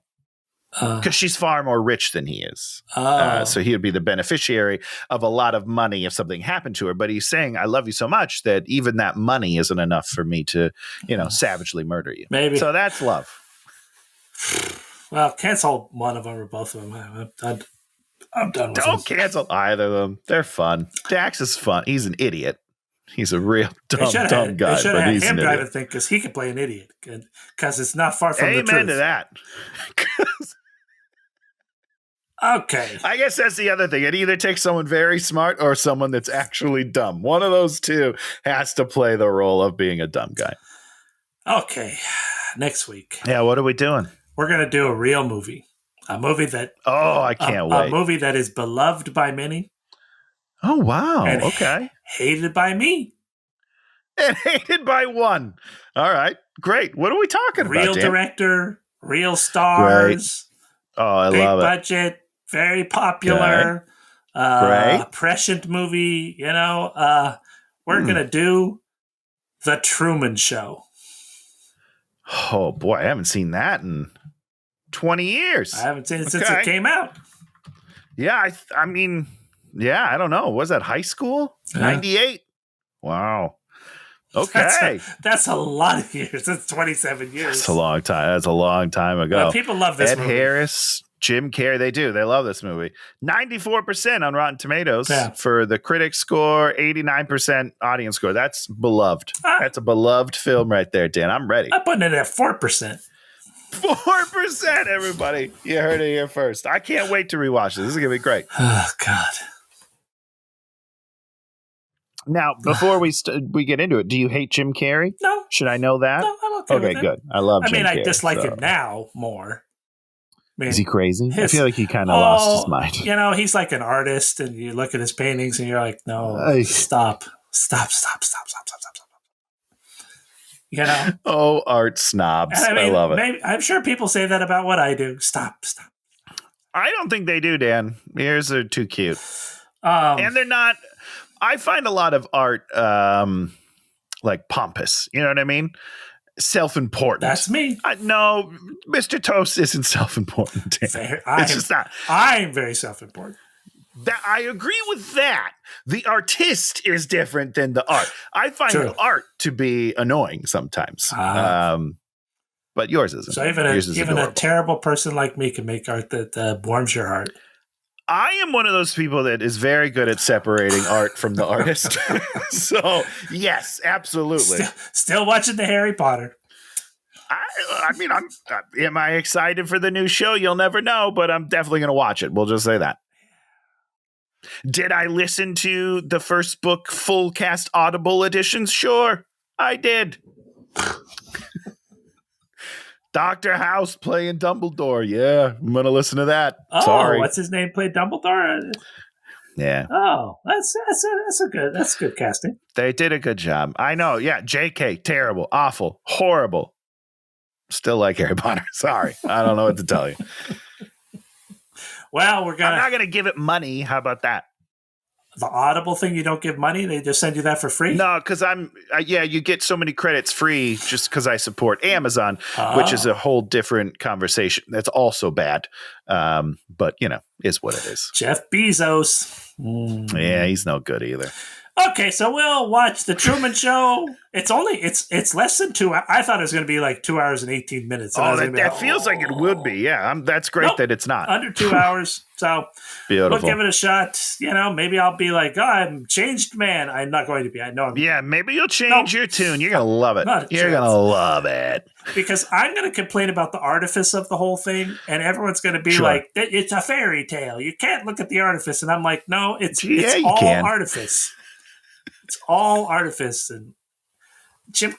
Because she's far more rich than he is. So he would be the beneficiary of a lot of money if something happened to her. But he's saying, I love you so much that even that money isn't enough for me to, savagely murder you. Maybe. So that's love. Well, cancel one of them or both of them. I'm done with them. Don't cancel either of them. They're fun. Dax is fun. He's an idiot. He's a real dumb guy. They should have had him drive the thing because he can play an idiot. Because it's not far from the truth. Amen to that. Okay. I guess that's the other thing. It either takes someone very smart or someone that's actually dumb. One of those two has to play the role of being a dumb guy. Okay. Next week. Yeah, what are we doing? We're going to do a real movie. A movie that... Oh, I can't wait. A movie that is beloved by many. Oh, wow. And okay. Hated by me. And hated by one. All right. Great. What are we talking about, Real Dan? director. Real stars. Great. Oh, I love it. Big budget. Very popular. Great. Prescient movie. We're going to do The Truman Show. Oh, boy. I haven't seen that in 20 years. I haven't seen it since it came out. Yeah. I mean, yeah, I don't know. Was that high school? 98? Wow. Okay. That's a lot of years. That's 27 years. That's a long time. That's a long time ago. People love this movie. Ed Harris, Jim Carrey, they do. They love this movie. 94% on Rotten Tomatoes for the critic score, 89% audience score. That's beloved. That's a beloved film right there, Dan. I'm ready. I'm putting it at 4%. 4%, everybody. You heard it here first. I can't wait to rewatch this. This is going to be great. Oh, God. Now, before we get into it, do you hate Jim Carrey? No. Should I know that? No, I'm okay with it. Good. I love Jim Carrey. I dislike him now more. Is he crazy? I feel like he kind of lost his mind. He's like an artist, and you look at his paintings, and you're like, no, stop. Oh, art snobs. I love it. I'm sure people say that about what I do. Stop. I don't think they do, Dan. Yours are too cute. And they're not... I find a lot of art like pompous. You know what I mean? Self-important. That's me. No, Mr. Toast isn't self-important. It's just not. I'm very self-important. I agree with that. The artist is different than the art. I find the art to be annoying sometimes. But yours isn't. So even a terrible person like me can make art that warms your heart. I am one of those people that is very good at separating art from the artist. So, yes, absolutely. Still watching the Harry Potter. I mean, am I excited for the new show? You'll never know, but I'm definitely going to watch it. We'll just say that. Did I listen to the first book full cast Audible editions? Sure, I did. Dr. House playing Dumbledore. Yeah, I'm going to listen to that. Oh, sorry. What's his name? Played Dumbledore? Yeah. Oh, that's good casting. They did a good job. I know. Yeah, JK, terrible, awful, horrible. Still like Harry Potter. Sorry. I don't know what to tell you. Well, I'm not going to give it money. How about that? the Audible thing, you don't give money? They just send you that for free? No, because you get so many credits free just because I support Amazon, which is a whole different conversation. That's also bad. But, is what it is. Jeff Bezos. Yeah, he's no good either. Okay, so we'll watch The Truman Show. It's less than 2 hours. I thought it was going to be like 2 hours and 18 minutes. That feels like it would be. Yeah, that's great that it's not. Under 2 hours. So beautiful. We'll give it a shot. Maybe I'll be like, I'm a changed man. I'm not going to be. I know. Maybe you'll change your tune. You're going to love it. You're going to love it. Because I'm going to complain about the artifice of the whole thing, and everyone's going to be like, it's a fairy tale. You can't look at the artifice. And I'm like, no, it's all artifice. It's all artifice. And Jim,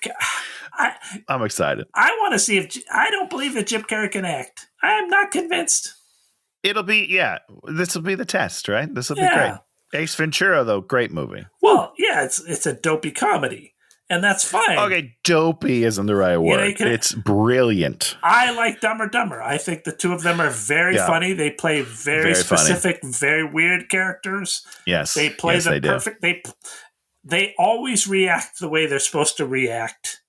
I'm excited. I want to see I don't believe that Jim Carrey can act. I'm not convinced. It'll be, this will be the test, right? This will be great. Ace Ventura, though, great movie. Well, it's a dopey comedy, and that's fine. Okay, dopey isn't the right word. It's brilliant. I like Dumb or Dumber. I think the two of them are very funny. They play very specific, very weird characters. Yes. They play them perfect. They always react the way they're supposed to react.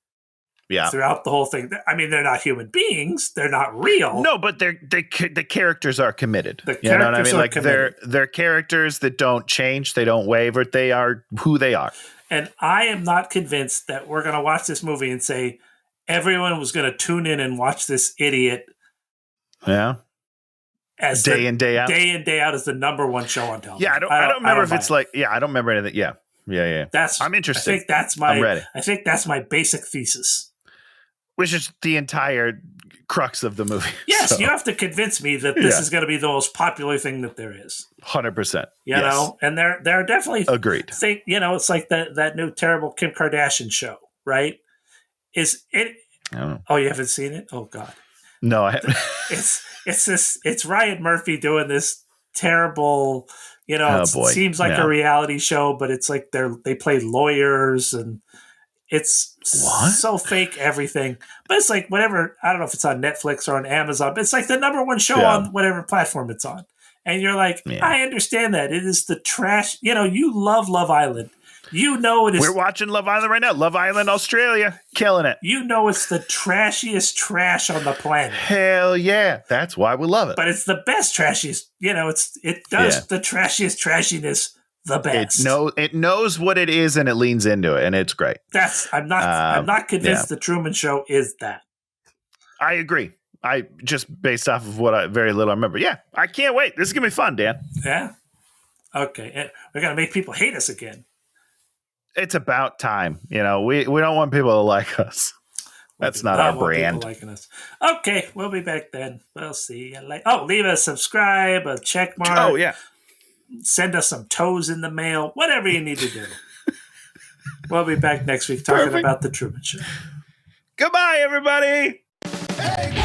Yeah. Throughout the whole thing. I mean, they're not human beings. They're not real. No, but the characters are committed. You know what I mean? Like they're characters that don't change. They don't waver. They are who they are. And I am not convinced that we're going to watch this movie and say everyone was going to tune in and watch this idiot. Yeah. As day in, day out. Day in, day out is the number one show on television. Yeah, I don't remember if it's like, I don't remember anything. Yeah. Yeah. I'm interested. I think that's my, I'm ready. I think that's my basic thesis. Which is the entire crux of the movie. Yes, you have to convince me that this is going to be the most popular thing that there is. 100%. You know, and there are definitely agreed. It's like that new terrible Kim Kardashian show, right? Is it? I don't know. Oh, you haven't seen it? Oh God, no, I haven't. It's Ryan Murphy doing this terrible. It seems like a reality show, but it's like they play lawyers and. It's so fake everything. But it's like whatever, I don't know if it's on Netflix or on Amazon, but it's like the number one show on whatever platform it's on. And you're like, I understand that. It is the trash. You love Love Island. It is. We're watching Love Island right now. Love Island, Australia. Killing it. It's the trashiest trash on the planet. Hell yeah. That's why we love it. But it's the best trashiest. It does the trashiest trashiness the best. It knows what it is and it leans into it, and it's great. I'm not convinced the Truman Show is that. I agree. I just based off of what very little I remember. Yeah, I can't wait. This is gonna be fun, Dan. Yeah. Okay, and we're gonna make people hate us again. It's about time. We don't want people to like us. That's not our brand. Liking us. Okay, we'll be back then. We'll see you later. Oh, leave a subscribe, a check mark. Oh yeah. Send us some toes in the mail, whatever you need to do. We'll be back next week talking about The Truman Show. Goodbye, everybody. Hey,